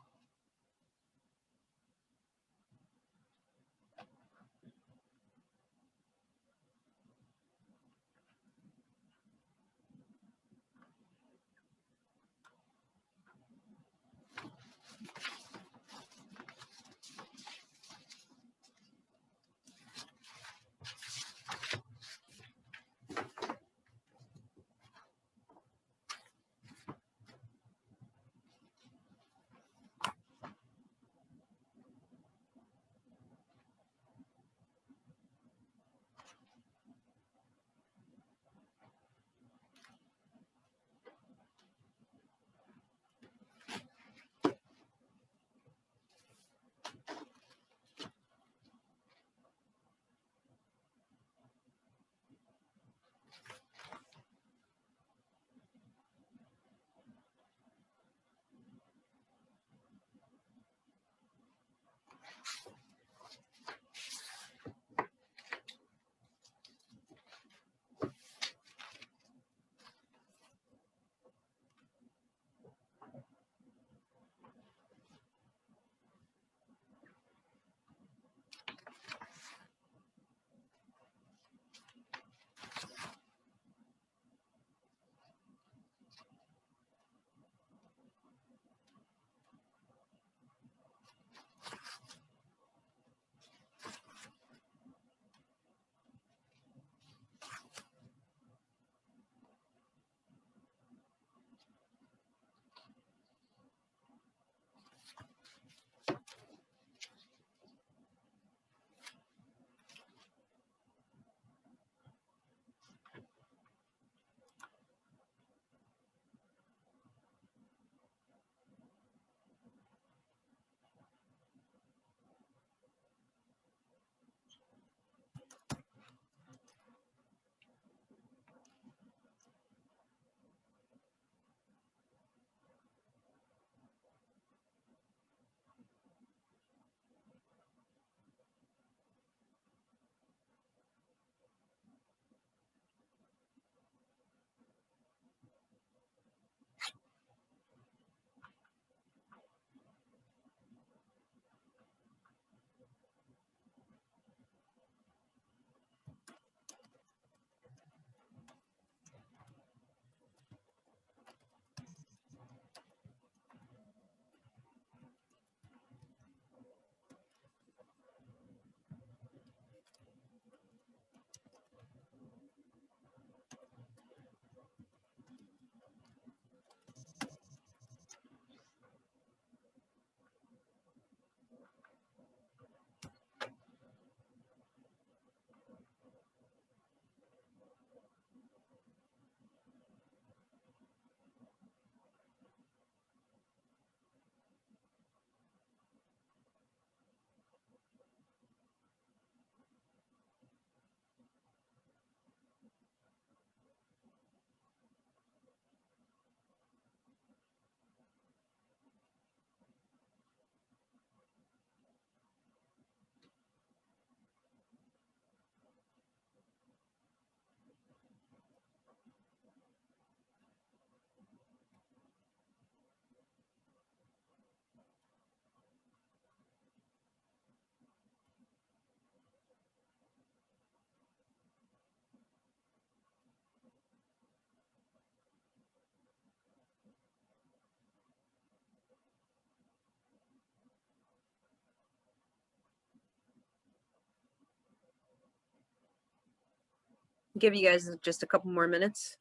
Give you guys just a couple more minutes.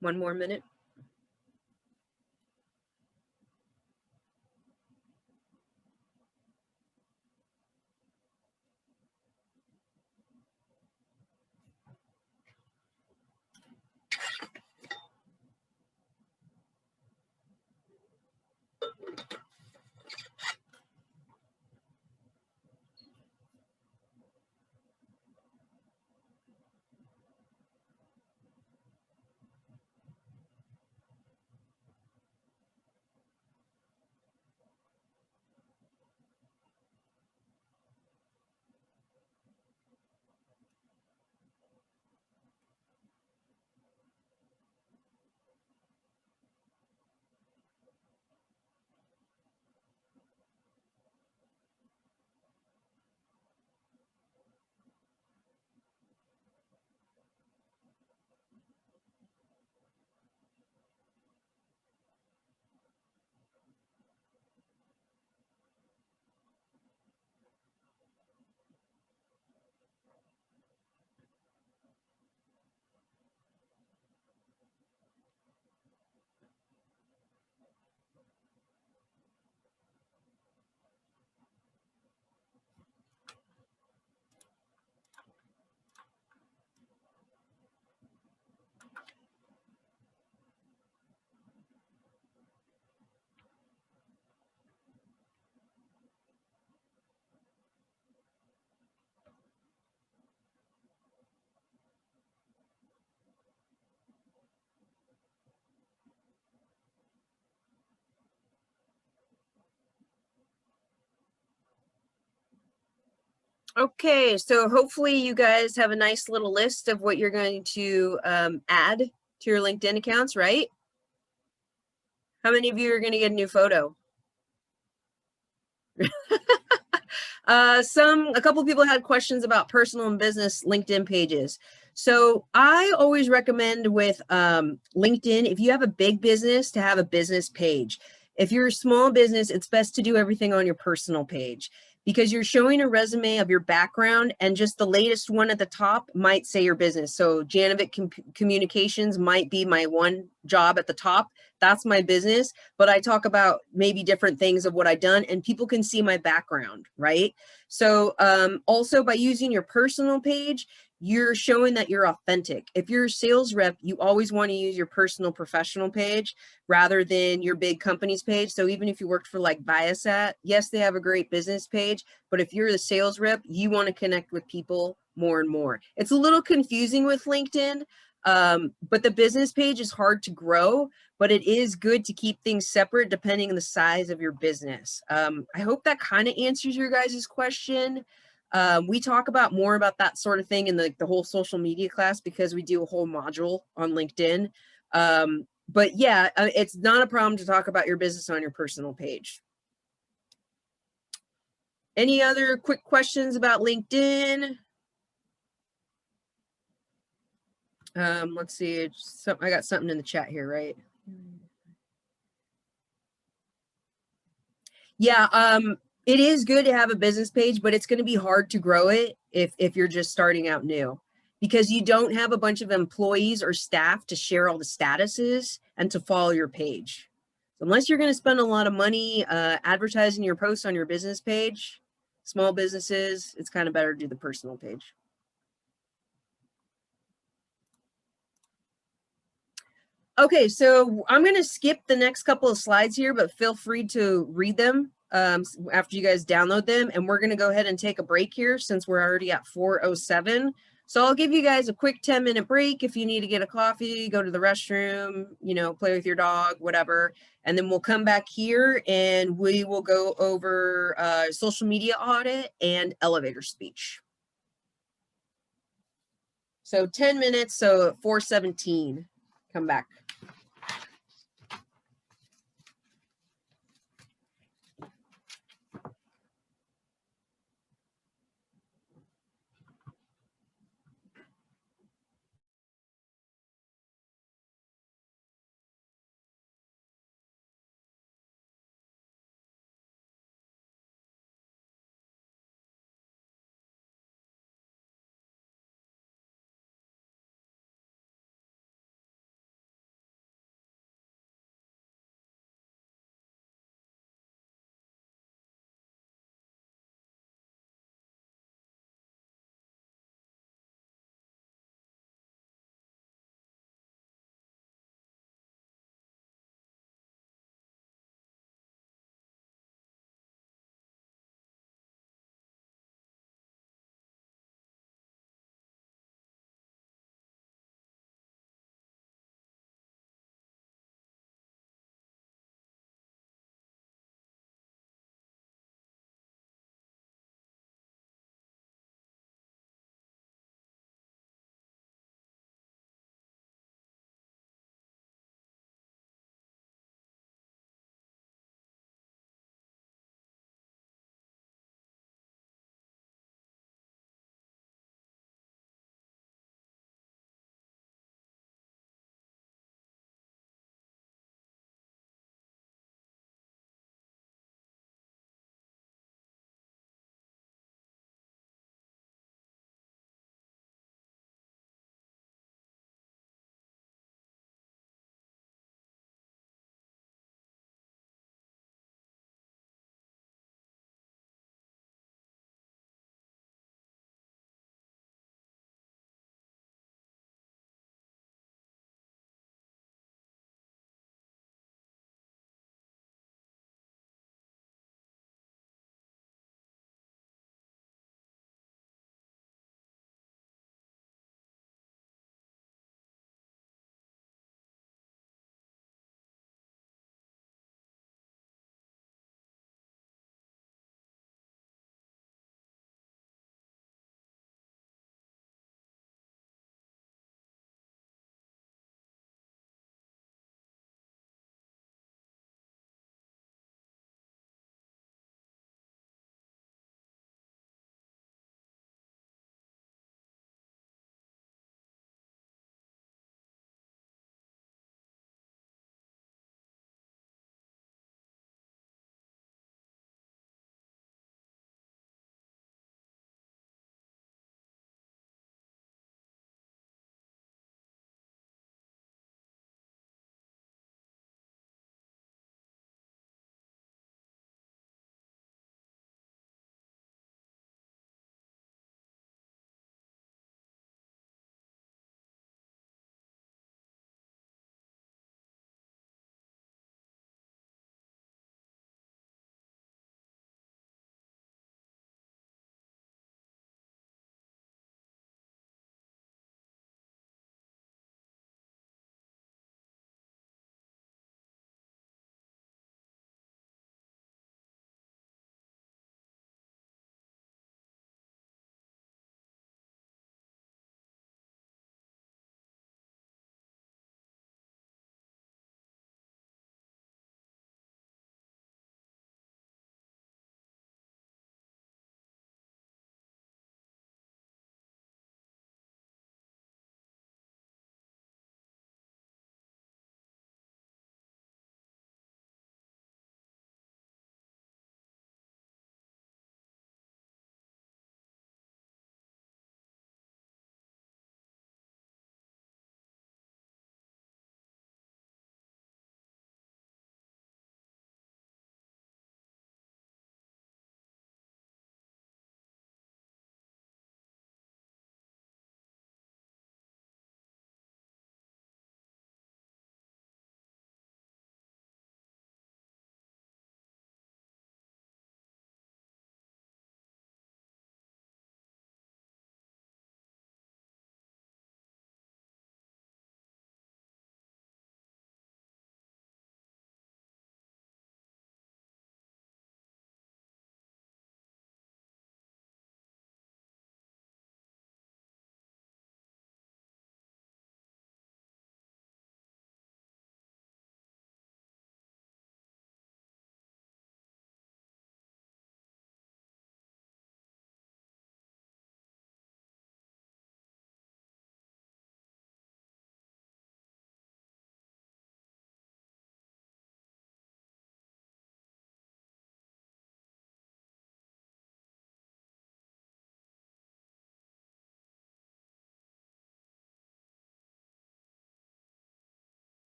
1 more minute. Okay, so hopefully you guys have a nice little list of what you're going to add to your LinkedIn accounts, right? How many of you are going to get a new photo? A couple people had questions about personal and business LinkedIn pages. So I always recommend with LinkedIn, if you have a big business, to have a business page. If you're a small business, it's best to do everything on your personal page because you're showing a resume of your background, and just the latest one at the top might say your business. So Janovic Communications might be my one job at the top. That's my business, but I talk about maybe different things of what I've done, and people can see my background, right? So also by using your personal page, you're showing that you're authentic. If you're a sales rep, you always want to use your personal professional page rather than your big company's page. So even if you worked for like Viasat, yes, they have a great business page, but if you're the sales rep, you want to connect with people more and more. It's a little confusing with LinkedIn, but the business page is hard to grow, but it is good to keep things separate depending on the size of your business. I hope that kind of answers your guys' question. We talk about more about that sort of thing in the whole social media class because we do a whole module on LinkedIn. But yeah, it's not a problem to talk about your business on your personal page. Any other quick questions about LinkedIn? Let's see. I got something in the chat here, right? Yeah, it is good to have a business page, but it's going to be hard to grow it if you're just starting out new because you don't have a bunch of employees or staff to share all the statuses and to follow your page. So unless you're going to spend a lot of money advertising your posts on your business page, small businesses, it's kind of better to do the personal page. Okay, so I'm going to skip the next couple of slides here, but feel free to read them after you guys download them. And we're going to go ahead and take a break here since we're already at 4:07. So I'll give you guys a quick 10-minute break if you need to get a coffee, go to the restroom, you know, play with your dog, whatever. And then we'll come back here and we will go over social media audit and elevator speech. So 10 minutes, so 4:17, come back.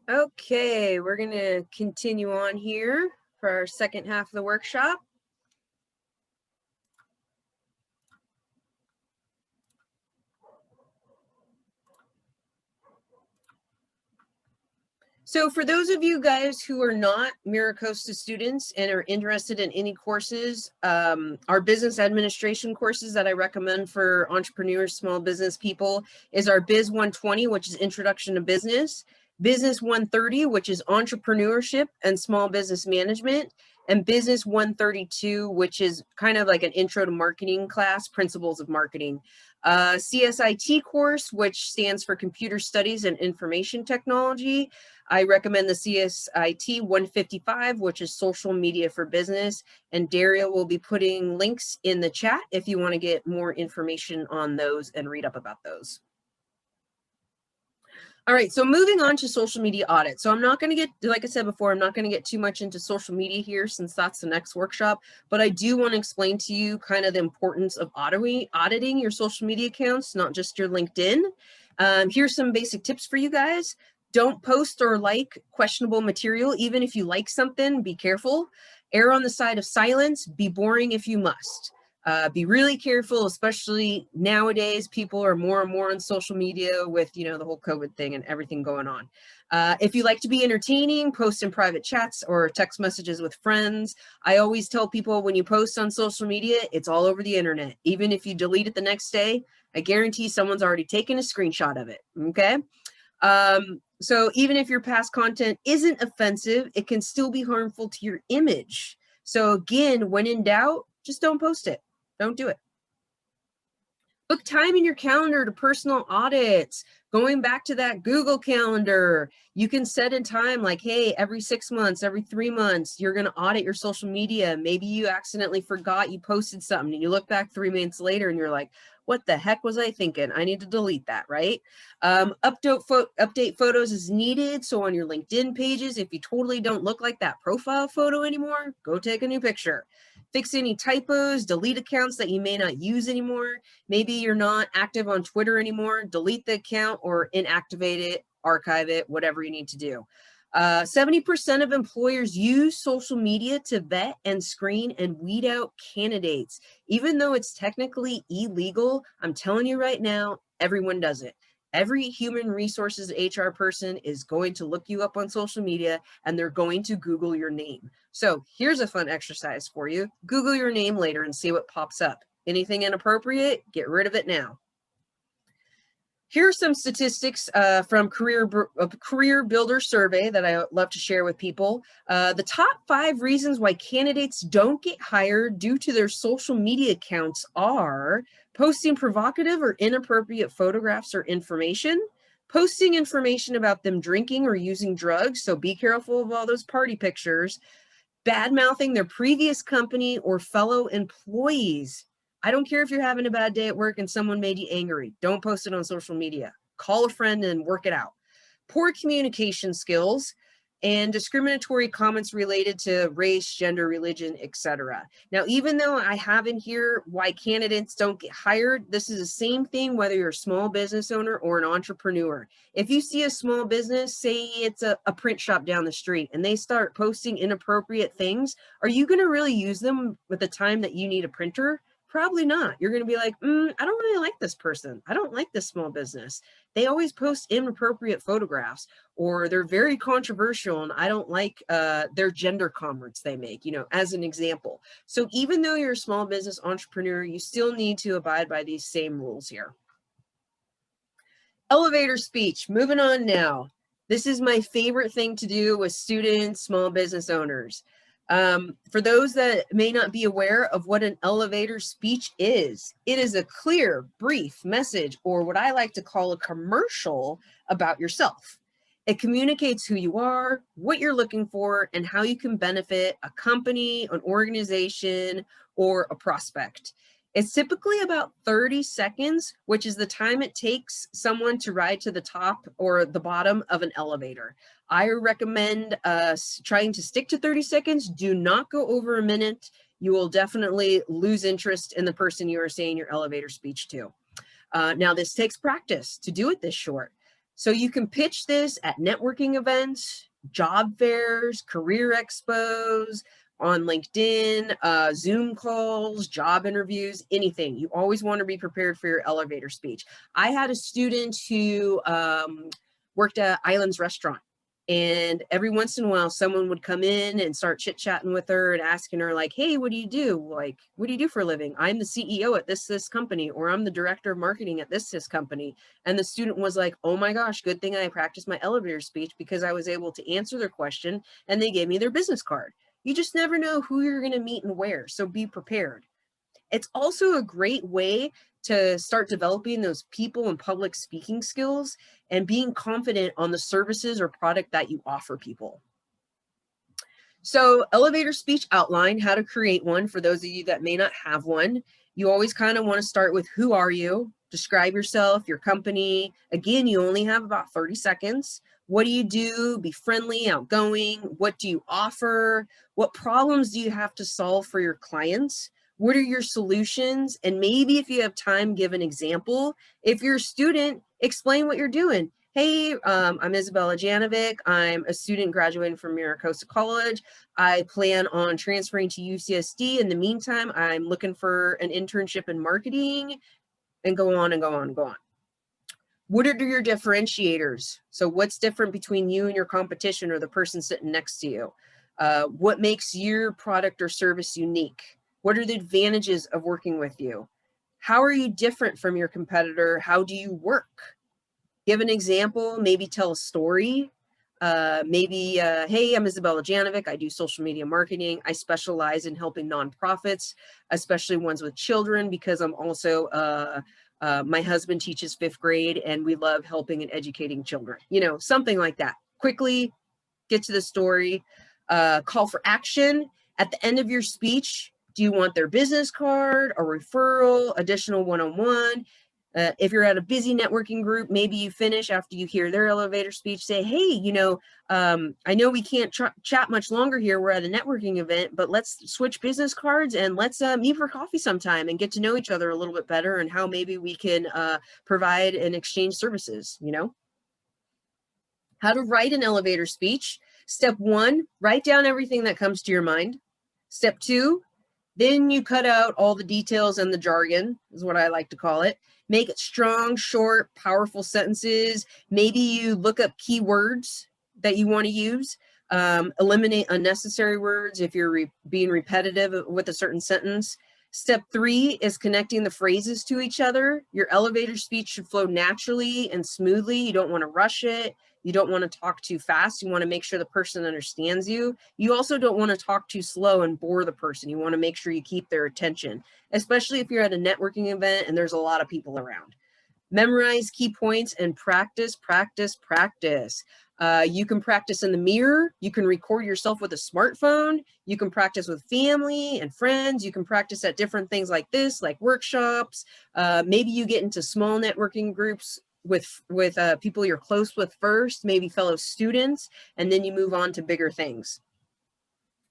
Okay, we're going to continue on here for our second half of the workshop. So for those of you guys who are not MiraCosta students and are interested in any courses, our business administration courses that I recommend for entrepreneurs, small business people is our Biz 120, which is Introduction to Business, Business 130, which is Entrepreneurship and Small Business Management, and Business 132, which is kind of like an intro to marketing class, Principles of Marketing. CSIT course, which stands for Computer Studies and Information Technology. I recommend the CSIT 155, which is Social Media for Business, and Daria will be putting links in the chat if you want to get more information on those and read up about those. All right, so moving on to social media audit. So I'm not going to get, like I said before, I'm not going to get too much into social media here since that's the next workshop, but I do want to explain to you kind of the importance of auditing your social media accounts, not just your LinkedIn. Here's some basic tips for you guys. Don't post or like questionable material. Even if you like something, be careful. Err on the side of silence. Be boring if you must. Be really careful, especially nowadays. People are more and more on social media with, you know, the whole COVID thing and everything going on. If you like to be entertaining, post in private chats or text messages with friends. I always tell people when you post on social media, it's all over the internet. Even if you delete it the next day, I guarantee someone's already taken a screenshot of it, okay? So even if your past content isn't offensive, it can still be harmful to your image. So again, when in doubt, just don't post it. Don't do it. Book time in your calendar to personal audits. Going back to that Google Calendar, you can set in time like, hey, every 6 months, every 3 months, you're going to audit your social media. Maybe you accidentally forgot you posted something and you look back 3 months later and you're like, what the heck was I thinking? I need to delete that, right? Update photos as needed. So on your LinkedIn pages, if you totally don't look like that profile photo anymore, go take a new picture. Fix any typos, delete accounts that you may not use anymore. Maybe you're not active on Twitter anymore, delete the account or inactivate it, archive it, whatever you need to do. 70% of employers use social media to vet and screen and weed out candidates. Even though it's technically illegal, I'm telling you right now, everyone does it. Every human resources HR person is going to look you up on social media and they're going to Google your name. So here's a fun exercise for you. Google your name later and see what pops up. Anything inappropriate, get rid of it now. Here's some statistics from Career Builder survey that I love to share with people. The top 5 reasons why candidates don't get hired due to their social media accounts are posting provocative or inappropriate photographs or information, posting information about them drinking or using drugs, so be careful of all those party pictures, bad-mouthing their previous company or fellow employees. I don't care if you're having a bad day at work and someone made you angry. Don't post it on social media. Call a friend and work it out. Poor communication skills and discriminatory comments related to race, gender, religion, etc. Now, even though I have in here why candidates don't get hired, this is the same thing whether you're a small business owner or an entrepreneur. If you see a small business, say it's a print shop down the street, and they start posting inappropriate things, are you going to really use them with the time that you need a printer? Probably not. You're going to be like, I don't really like this person. I don't like this small business. They always post inappropriate photographs, or they're very controversial and I don't like their gender comments they make, you know, as an example. So even though you're a small business entrepreneur, you still need to abide by these same rules here. Elevator speech, moving on now. This is my favorite thing to do with students, small business owners. For those that may not be aware of what an elevator speech is, it is a clear, brief message, or what I like to call a commercial about yourself. It communicates who you are, what you're looking for, and how you can benefit a company, an organization, or a prospect. It's typically about 30 seconds, which is the time it takes someone to ride to the top or the bottom of an elevator. I recommend trying to stick to 30 seconds. Do not go over a minute. You will definitely lose interest in the person you are saying your elevator speech to. Now, this takes practice to do it this short. So you can pitch this at networking events, job fairs, career expos, on LinkedIn, Zoom calls, job interviews, anything. You always want to be prepared for your elevator speech. I had a student who worked at Islands Restaurant, and every once in a while someone would come in and start chit-chatting with her and asking her like, hey, what do you do? Like, what do you do for a living? I'm the CEO at this company, or I'm the director of marketing at this company. And the student was like, oh my gosh, good thing I practiced my elevator speech, because I was able to answer their question and they gave me their business card. You just never know who you're going to meet and where, so be prepared. It's also a great way to start developing those people and public speaking skills and being confident on the services or product that you offer people. So elevator speech outline, how to create one for those of you that may not have one. You always kind of want to start with who are you? Describe yourself, your company. Again, you only have about 30 seconds. What do you do? Be friendly, outgoing. What do you offer? What problems do you have to solve for your clients? What are your solutions? And maybe if you have time, give an example. If you're a student, explain what you're doing. Hey, I'm Isabella Janovic. I'm a student graduating from Maricosta College. I plan on transferring to UCSD. In the meantime, I'm looking for an internship in marketing, and go on and go on and go on. What are your differentiators? So what's different between you and your competition or the person sitting next to you? What makes your product or service unique? What are the advantages of working with you? How are you different from your competitor? How do you work? Give an example, maybe tell a story. Hey, I'm Isabella Janovic. I do social media marketing. I specialize in helping nonprofits, especially ones with children, because I'm also, my husband teaches 5th grade and we love helping and educating children, you know, something like that. Quickly get to the story. Call for action. At the end of your speech, do you want their business card, a referral, additional one-on-one? If you're at a busy networking group, maybe you finish after you hear their elevator speech, say, hey, you know, I know we can't chat much longer here. We're at a networking event, but let's switch business cards and let's meet for coffee sometime and get to know each other a little bit better, and how maybe we can provide and exchange services, you know? How to write an elevator speech. Step 1, write down everything that comes to your mind. Step 2, then you cut out all the details and the jargon, is what I like to call it. Make it strong, short, powerful sentences. Maybe you look up keywords that you want to use. Eliminate unnecessary words if you're being repetitive with a certain sentence. Step 3 is connecting the phrases to each other. Your elevator speech should flow naturally and smoothly. You don't want to rush it. You don't want to talk too fast. You want to make sure the person understands you. You also don't want to talk too slow and bore the person. You want to make sure you keep their attention, especially if you're at a networking event and there's a lot of people around. Memorize key points and practice, practice, practice. You can practice in the mirror. You can record yourself with a smartphone. You can practice with family and friends. You can practice at different things like this, like workshops. Maybe you get into small networking groups with people you're close with first, maybe fellow students, and then you move on to bigger things.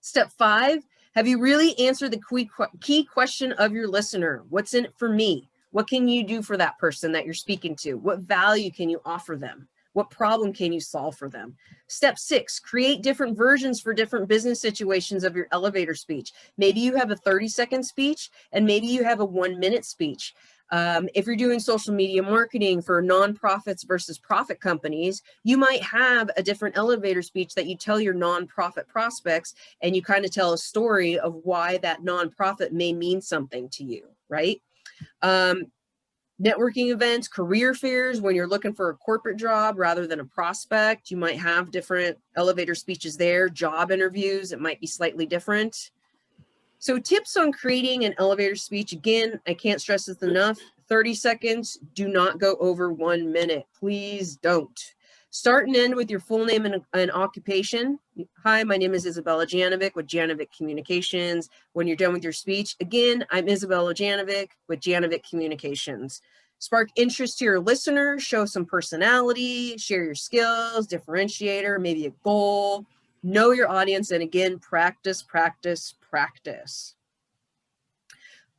Step 5, have you really answered the key question of your listener? What's in it for me? What can you do for that person that you're speaking to? What value can you offer them? What problem can you solve for them? Step 6, create different versions for different business situations of your elevator speech. Maybe you have a 30-second speech and maybe you have a 1-minute speech. If you're doing social media marketing for nonprofits versus profit companies, you might have a different elevator speech that you tell your nonprofit prospects, and you kind of tell a story of why that nonprofit may mean something to you, right? Networking events, career fairs, when you're looking for a corporate job rather than a prospect, you might have different elevator speeches there. Job interviews, it might be slightly different. So tips on creating an elevator speech. Again, I can't stress this enough. 30 seconds, do not go over 1 minute. Please don't. Start and end with your full name and occupation. Hi, my name is Isabella Janovic with Janovic Communications. When you're done with your speech, again, I'm Isabella Janovic with Janovic Communications. Spark interest to your listener, show some personality, share your skills, differentiator, maybe a goal. Know your audience, and again, practice, practice, practice.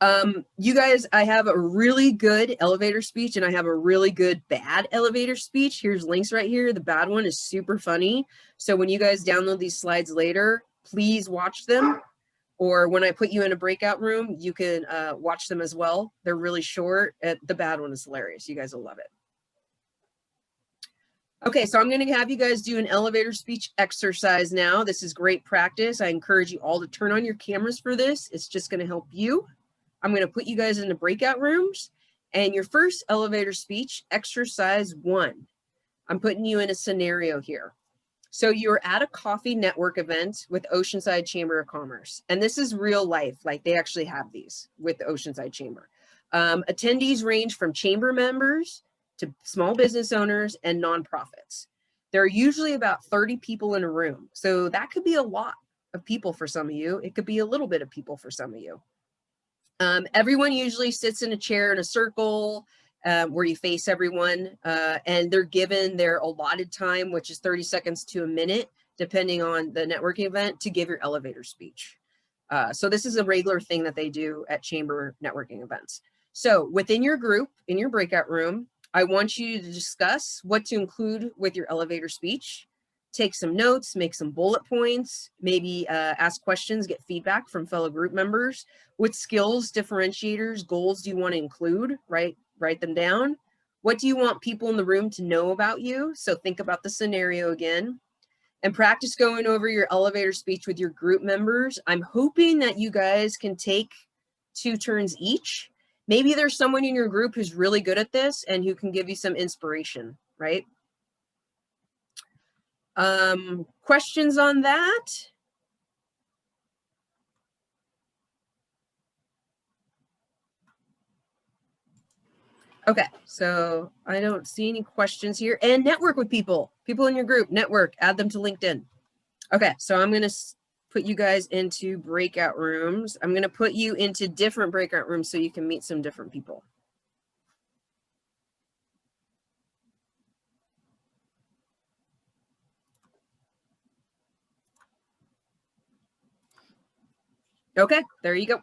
You guys, I have a really good elevator speech and I have a really good bad elevator speech. Here's links right here. The bad one is super funny. So when you guys download these slides later, please watch them. Or when I put you in a breakout room, you can watch them as well. They're really short. The bad one is hilarious. You guys will love it. Okay, so I'm going to have you guys do an elevator speech exercise now. This is great practice. I encourage you all to turn on your cameras for this. It's just going to help you. I'm going to put you guys into breakout rooms. And your first elevator speech, exercise 1. I'm putting you in a scenario here. So you're at a coffee network event with Oceanside Chamber of Commerce. And this is real life. Like they actually have these with the Oceanside Chamber. Attendees range from chamber members to small business owners and nonprofits. There are usually about 30 people in a room. So that could be a lot of people for some of you. It could be a little bit of people for some of you. Everyone usually sits in a chair in a circle where you face everyone, and they're given their allotted time, which is 30 seconds to a minute, depending on the networking event, to give your elevator speech. So this is a regular thing that they do at chamber networking events. So within your group, in your breakout room, I want you to discuss what to include with your elevator speech. Take some notes, make some bullet points, maybe ask questions, get feedback from fellow group members. What skills, differentiators, goals do you want to include? Write them down. What do you want people in the room to know about you? So think about the scenario again and practice going over your elevator speech with your group members. I'm hoping that you guys can take 2 turns each. Maybe there's someone in your group who's really good at this and who can give you some inspiration, right? Questions on that? Okay, so I don't see any questions here. And network with people in your group, network, add them to LinkedIn. Okay, so I'm gonna put you guys into breakout rooms. I'm gonna put you into different breakout rooms so you can meet some different people. Okay, there you go.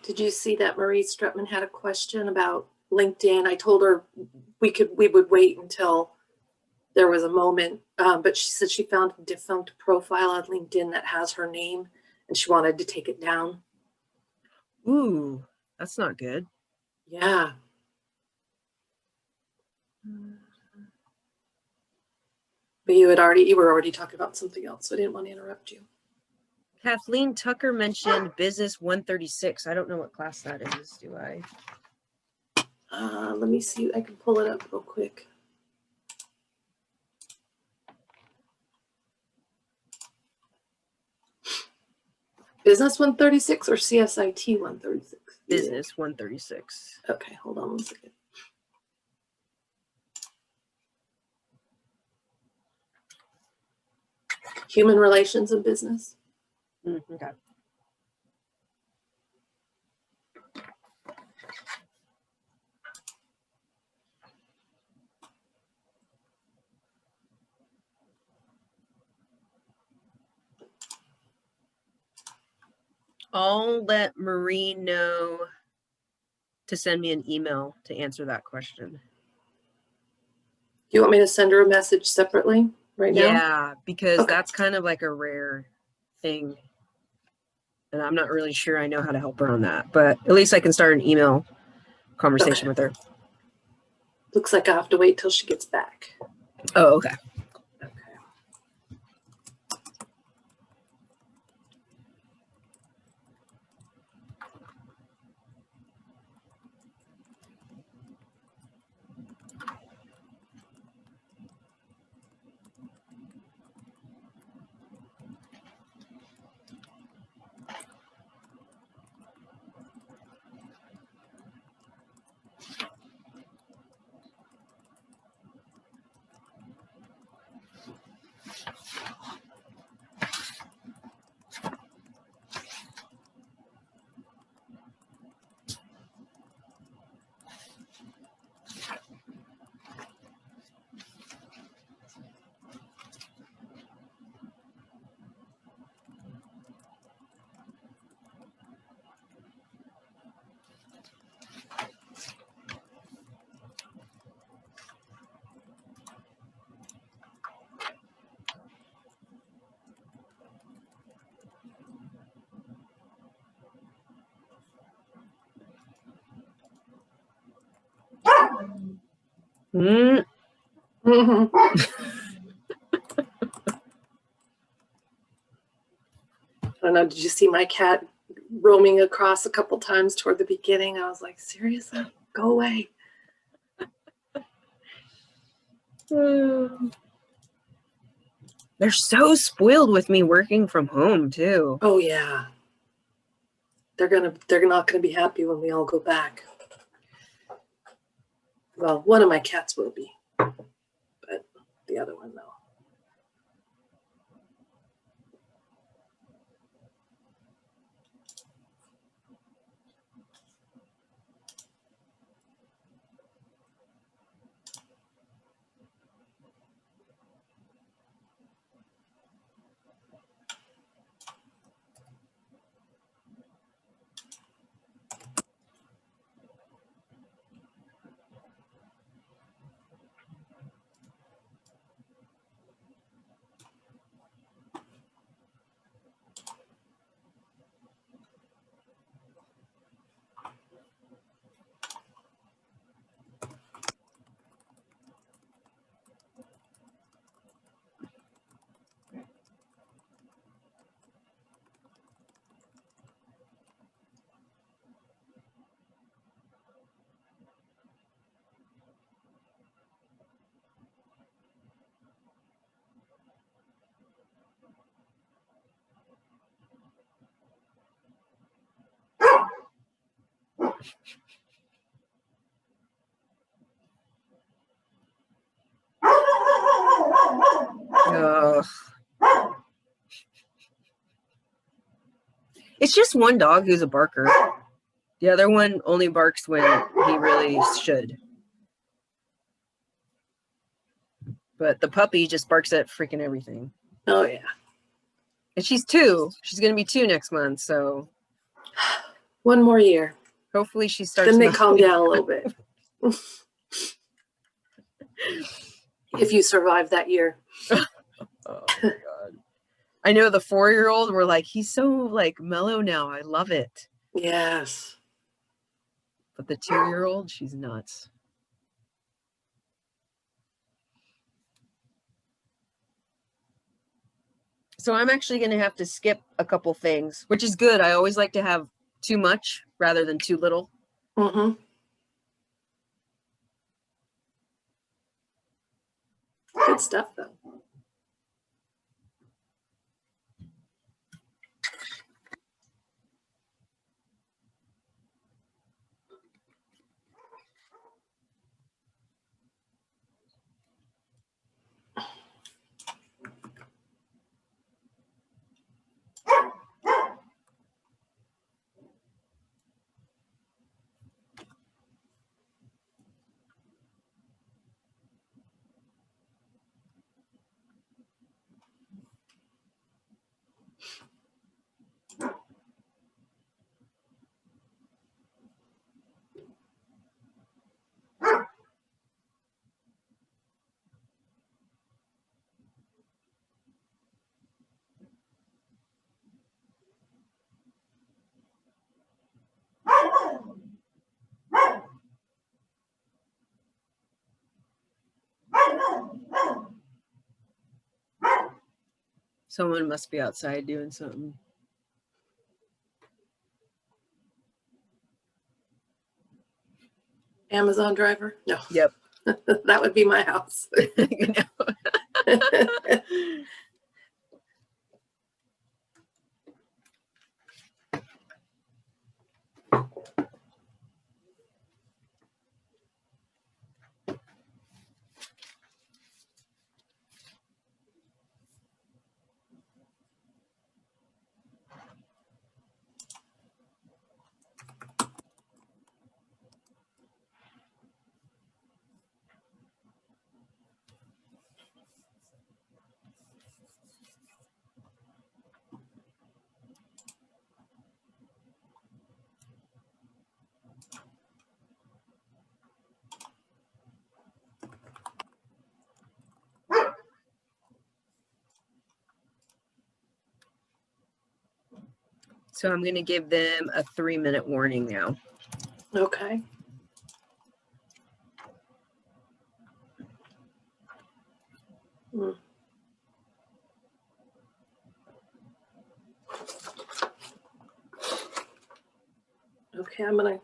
Did you see that Marie Strutman had a question about LinkedIn? I told her we would wait until there was a moment, but she said she found a defunct profile on LinkedIn that has her name and she wanted to take it down. Ooh, that's not good. Yeah. But you were already talking about something else, so I didn't want to interrupt you. Kathleen Tucker mentioned Business 136. I don't know what class that is, do I? Let me see. I can pull it up real quick. Business 136 or CSIT 136? Business 136. Okay, hold on 1 second. Human relations and business. Okay. I'll let Marie know to send me an email to answer that question. Do you want me to send her a message separately right now? Yeah, because Okay. that's kind of like a rare thing. And I'm not really sure I know how to help her on that, but at least I can start an email conversation with her. Looks like I have to wait till she gets back. Oh, okay. Okay. Mm. Mhm. I don't know. Did you see my cat roaming across a couple times toward the beginning? I was like, seriously, go away. They're so spoiled with me working from home too. Oh yeah. They're not gonna be happy when we all go back. Well, one of my cats will be, but the other one no. Ugh. It's just one dog who's a barker. The other one only barks when he really should. But the puppy just barks at freaking everything. Oh yeah. And she's 2. She's going to be 2 next month. So One more year. hopefully she starts. Then they calm down a little bit. If you survive that year. Oh my God. I know the 4-year-old, we're like, he's so like mellow now. I love it. Yes. But the 2-year-old, she's nuts. So I'm actually going to have to skip a couple things, which is good. I always like to have too much rather than too little. Mm-hmm. Good stuff though. Someone must be outside doing something. Amazon driver? No. Yep. That would be my house. You know? So I'm going to give them a 3-minute warning now. Okay. Okay, I'm gonna.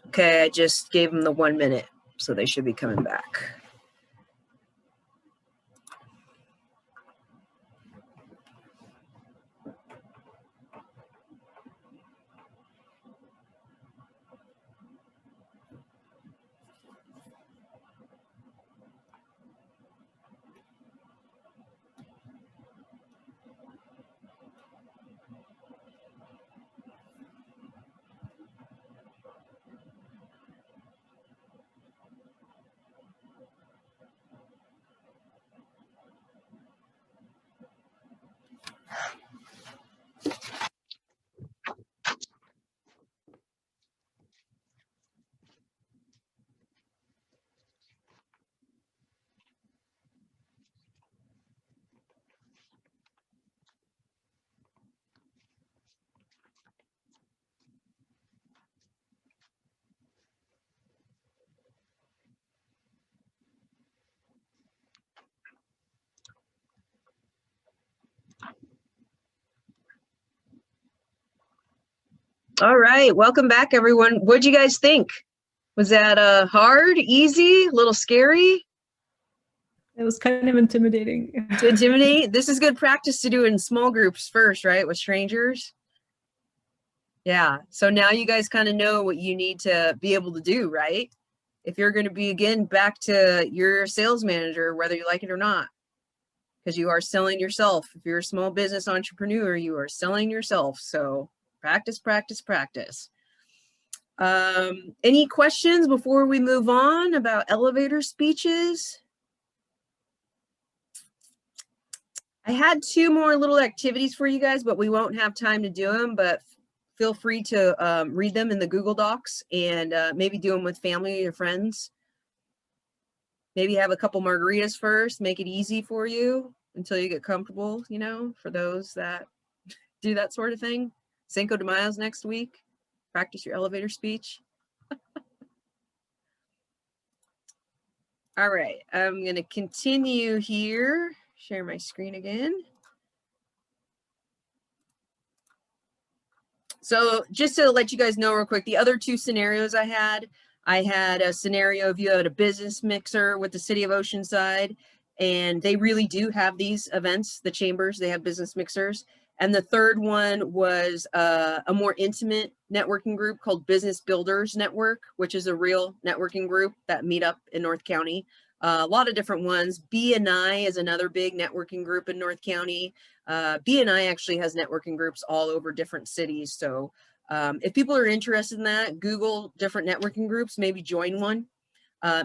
Okay, I just gave them the 1 minute, so they should be coming back. All right, welcome back, everyone. What'd you guys think? Was that hard, easy, a little scary? It was kind of intimidating. To intimidate? This is good practice to do in small groups first, right? With strangers. Yeah, so now you guys kind of know what you need to be able to do, right? If you're going to be, again, back to your sales manager, whether you like it or not, because you are selling yourself. If you're a small business entrepreneur, you are selling yourself. So practice, practice, practice. Any questions before we move on about elevator speeches? I had 2 more little activities for you guys, but we won't have time to do them, but feel free to read them in the Google Docs and maybe do them with family or friends. Maybe have a couple margaritas first, make it easy for you until you get comfortable, you know, for those that do that sort of thing. Cinco de Mayo's next week. Practice your elevator speech. All right, I'm going to continue here. Share my screen again. So just to let you guys know real quick, the other 2 scenarios I had, I had a scenario of you had a business mixer with the city of Oceanside, and they really do have these events, the chambers, they have business mixers. And the third one was a more intimate networking group called Business Builders Network, which is a real networking group that meet up in North County. A lot of different ones. BNI is another big networking group in North County. BNI actually has networking groups all over different cities. So if people are interested in that, Google different networking groups, maybe join one,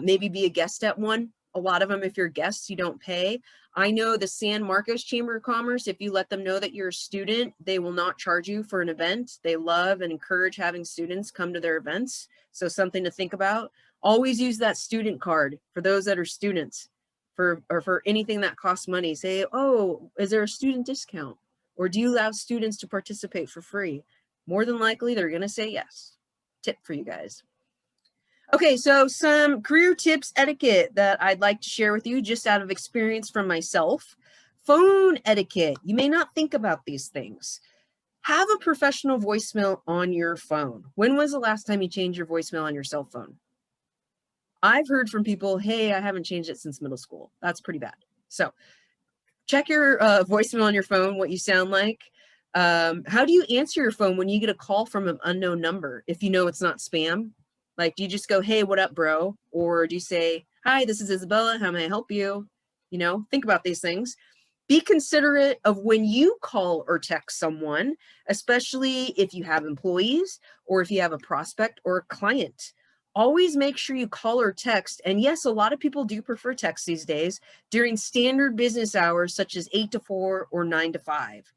maybe be a guest at one. A lot of them, if you're guests, you don't pay. I know the San Marcos Chamber of Commerce, if you let them know that you're a student, they will not charge you for an event. They love and encourage having students come to their events. So something to think about. Always use that student card for those that are students, or for anything that costs money. Say, oh, is there a student discount? Or do you allow students to participate for free? More than likely, they're going to say yes. Tip for you guys. Okay, so some career tips etiquette that I'd like to share with you just out of experience from myself. Phone etiquette. You may not think about these things. Have a professional voicemail on your phone. When was the last time you changed your voicemail on your cell phone? I've heard from people, hey, I haven't changed it since middle school. That's pretty bad. So check your voicemail on your phone, what you sound like. How do you answer your phone when you get a call from an unknown number if you know it's not spam? Like, do you just go, hey, what up, bro? Or do you say, hi, this is Isabella. How may I help you? You know, think about these things. Be considerate of when you call or text someone, especially if you have employees or if you have a prospect or a client. Always make sure you call or text. And yes, a lot of people do prefer text these days during standard business hours, such as 8 to 4 or 9 to 5.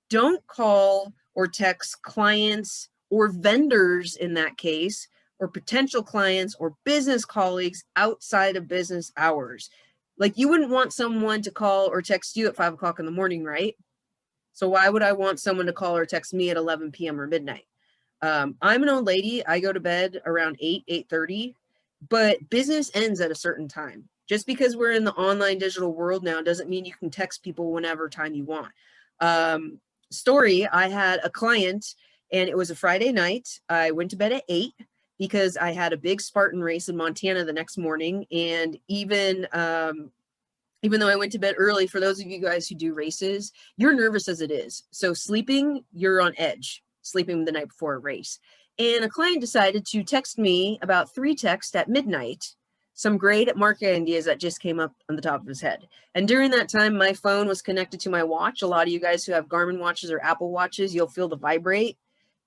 Don't call or text clients or vendors in that case, or potential clients or business colleagues outside of business hours. Like, you wouldn't want someone to call or text you at 5 o'clock in the morning, right? So why would I want someone to call or text me at 11 p.m. or midnight? I'm an old lady. I go to bed around 8:30, but business ends at a certain time. Just because we're in the online digital world now doesn't mean you can text people whenever time you want. Story, I had a client and it was a Friday night. I went to bed at 8 because I had a big Spartan race in Montana the next morning. And even though I went to bed early, for those of you guys who do races, you're nervous as it is. So sleeping, you're on edge, sleeping the night before a race. And a client decided to text me about 3 texts at midnight, some great market ideas that just came up on the top of his head. And during that time, my phone was connected to my watch. A lot of you guys who have Garmin watches or Apple watches, you'll feel the vibrate.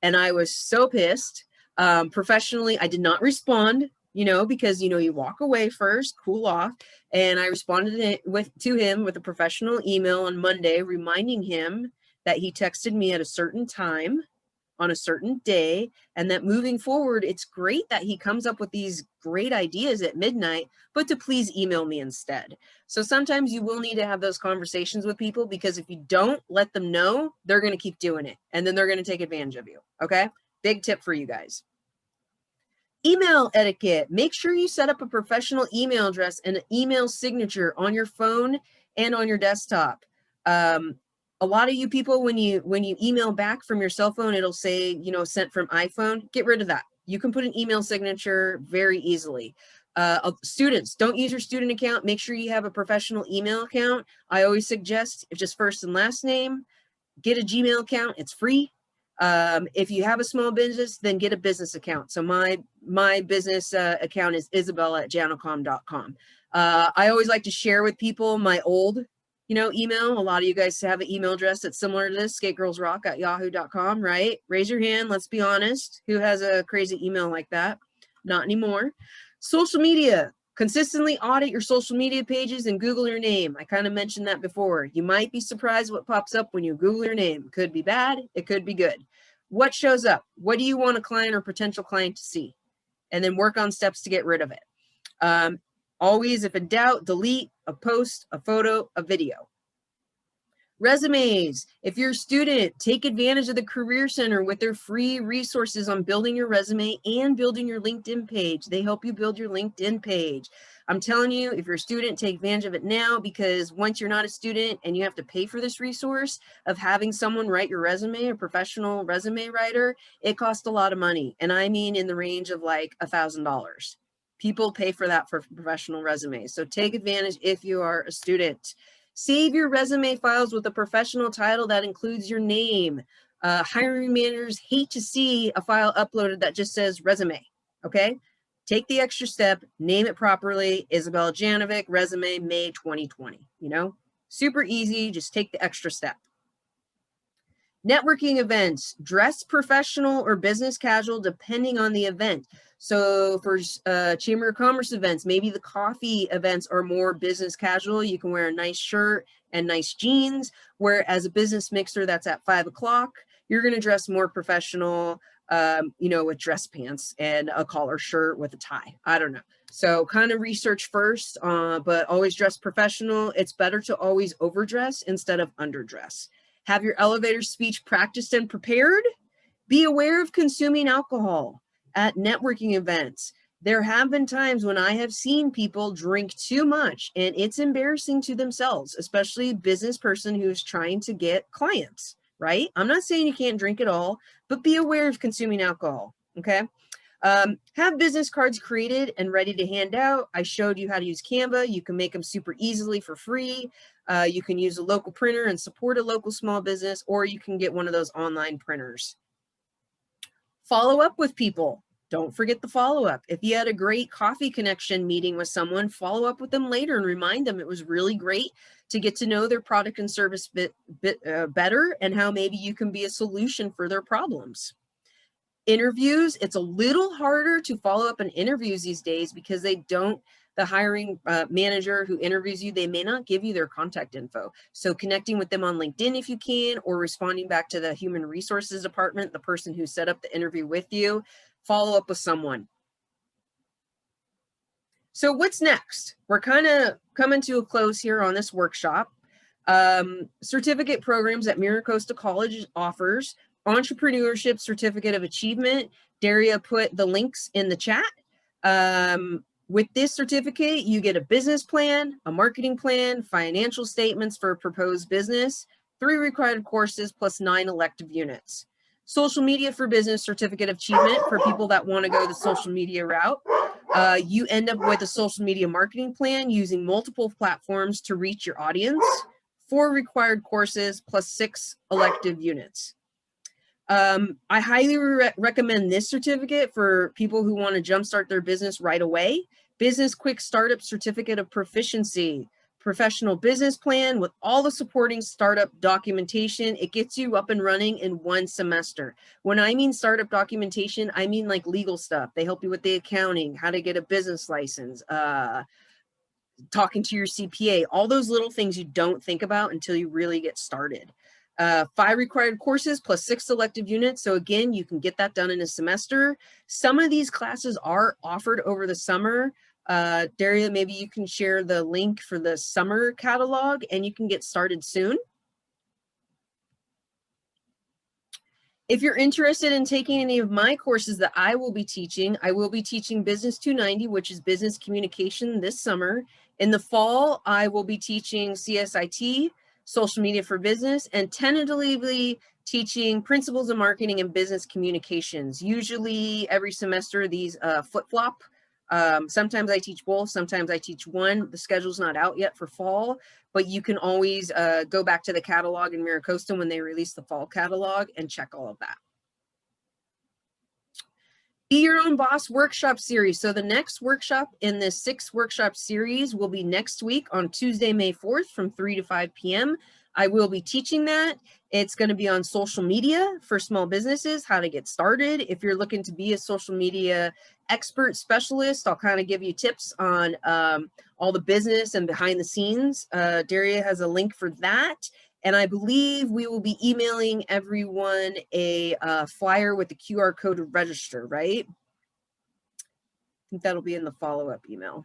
And I was so pissed. Professionally, I did not respond, you know, because, you know, you walk away first, cool off. And I responded to him with a professional email on Monday, reminding him that he texted me at a certain time on a certain day, and that moving forward, it's great that he comes up with these great ideas at midnight, but to please email me instead. So sometimes you will need to have those conversations with people, because if you don't let them know, they're going to keep doing it, and then they're going to take advantage of you. Okay? Big tip for you guys. Email etiquette. Make sure you set up a professional email address and an email signature on your phone and on your desktop. A lot of you people, when you email back from your cell phone, it'll say, you know, sent from iPhone. Get rid of that. You can put an email signature very easily. Students, don't use your student account. Make sure you have a professional email account. I always suggest, if just first and last name, get a Gmail account. It's free. If you have a small business, then get a business account. So my business account is isabella@janocom.com. I always like to share with people my old, you know, email. A lot of you guys have an email address that's similar to this, skategirlsrock@yahoo.com, right? Raise your hand. Let's be honest. Who has a crazy email like that? Not anymore. Social media. Consistently audit your social media pages and Google your name. I kind of mentioned that before. You might be surprised what pops up when you Google your name. It could be bad. It could be good. What shows up? What do you want a client or potential client to see? And then work on steps to get rid of it. Always, if in doubt, delete a post, a photo, a video. Resumes. If you're a student, take advantage of the Career Center with their free resources on building your resume and building your LinkedIn page. They help you build your LinkedIn page. I'm telling you, if you're a student, take advantage of it now, because once you're not a student and you have to pay for this resource of having someone write your resume, a professional resume writer, it costs a lot of money. And I mean in the range of like $1,000. People pay for that for professional resumes. So take advantage if you are a student. Save your resume files with a professional title that includes your name. Hiring managers hate to see a file uploaded that just says resume, okay? Take the extra step, name it properly, Isabella Janovic, resume, May 2020, you know? Super easy, just take the extra step. Networking events, dress professional or business casual depending on the event. So for Chamber of Commerce events, maybe the coffee events are more business casual. You can wear a nice shirt and nice jeans, whereas a business mixer that's at 5 o'clock, you're gonna dress more professional, you know, with dress pants and a collar shirt with a tie. I don't know. So kind of research first, but always dress professional. It's better to always overdress instead of underdress. Have your elevator speech practiced and prepared. Be aware of consuming alcohol at networking events. There have been times when I have seen people drink too much and it's embarrassing to themselves, especially a business person who is trying to get clients, right? I'm not saying you can't drink at all, but be aware of consuming alcohol, okay? Have business cards created and ready to hand out. I showed you how to use Canva. You can make them super easily for free. You can use a local printer and support a local small business, or you can get one of those online printers. Follow up with people. Don't forget the follow-up. If you had a great coffee connection meeting with someone, follow up with them later and remind them it was really great to get to know their product and service better, and how maybe you can be a solution for their problems. Interviews, it's a little harder to follow up on interviews these days because the hiring manager who interviews you, they may not give you their contact info. So connecting with them on LinkedIn if you can, or responding back to the human resources department, the person who set up the interview with you, follow up with someone. So what's next? We're kind of coming to a close here on this workshop. Certificate programs that Miracosta College offers. Entrepreneurship Certificate of Achievement. Daria put the links in the chat. With this certificate, you get a business plan, a marketing plan, financial statements for a proposed business, 3 required courses plus 9 elective units. Social Media for Business Certificate of Achievement for people that want to go the social media route. You end up with a social media marketing plan using multiple platforms to reach your audience, 4 required courses plus 6 elective units. I highly recommend this certificate for people who want to jumpstart their business right away. Business Quick Startup Certificate of Proficiency. Professional business plan with all the supporting startup documentation. It gets you up and running in 1 semester. When I mean startup documentation, I mean like legal stuff. They help you with the accounting, how to get a business license, talking to your CPA, all those little things you don't think about until you really get started. 5 required courses plus 6 elective units. So again, you can get that done in a semester. Some of these classes are offered over the summer. Daria, maybe you can share the link for the summer catalog and you can get started soon. If you're interested in taking any of my courses that I will be teaching Business 290, which is business communication this summer. In the fall, I will be teaching CSIT, Social Media for Business, and tentatively teaching Principles of Marketing and Business Communications. Usually every semester these flip-flop. Sometimes I teach both, sometimes I teach one. The schedule's not out yet for fall, but you can always go back to the catalog in Miracosta when they release the fall catalog and check all of that. Be Your Own Boss workshop series. So the next workshop in this 6 workshop series will be next week on Tuesday, May 4th from 3 to 5 p.m. I will be teaching that. It's going to be on social media for small businesses, how to get started. If you're looking to be a social media expert specialist, I'll kind of give you tips on all the business and behind the scenes. Daria has a link for that. And I believe we will be emailing everyone a flyer with the QR code to register, right? I think that'll be in the follow-up email.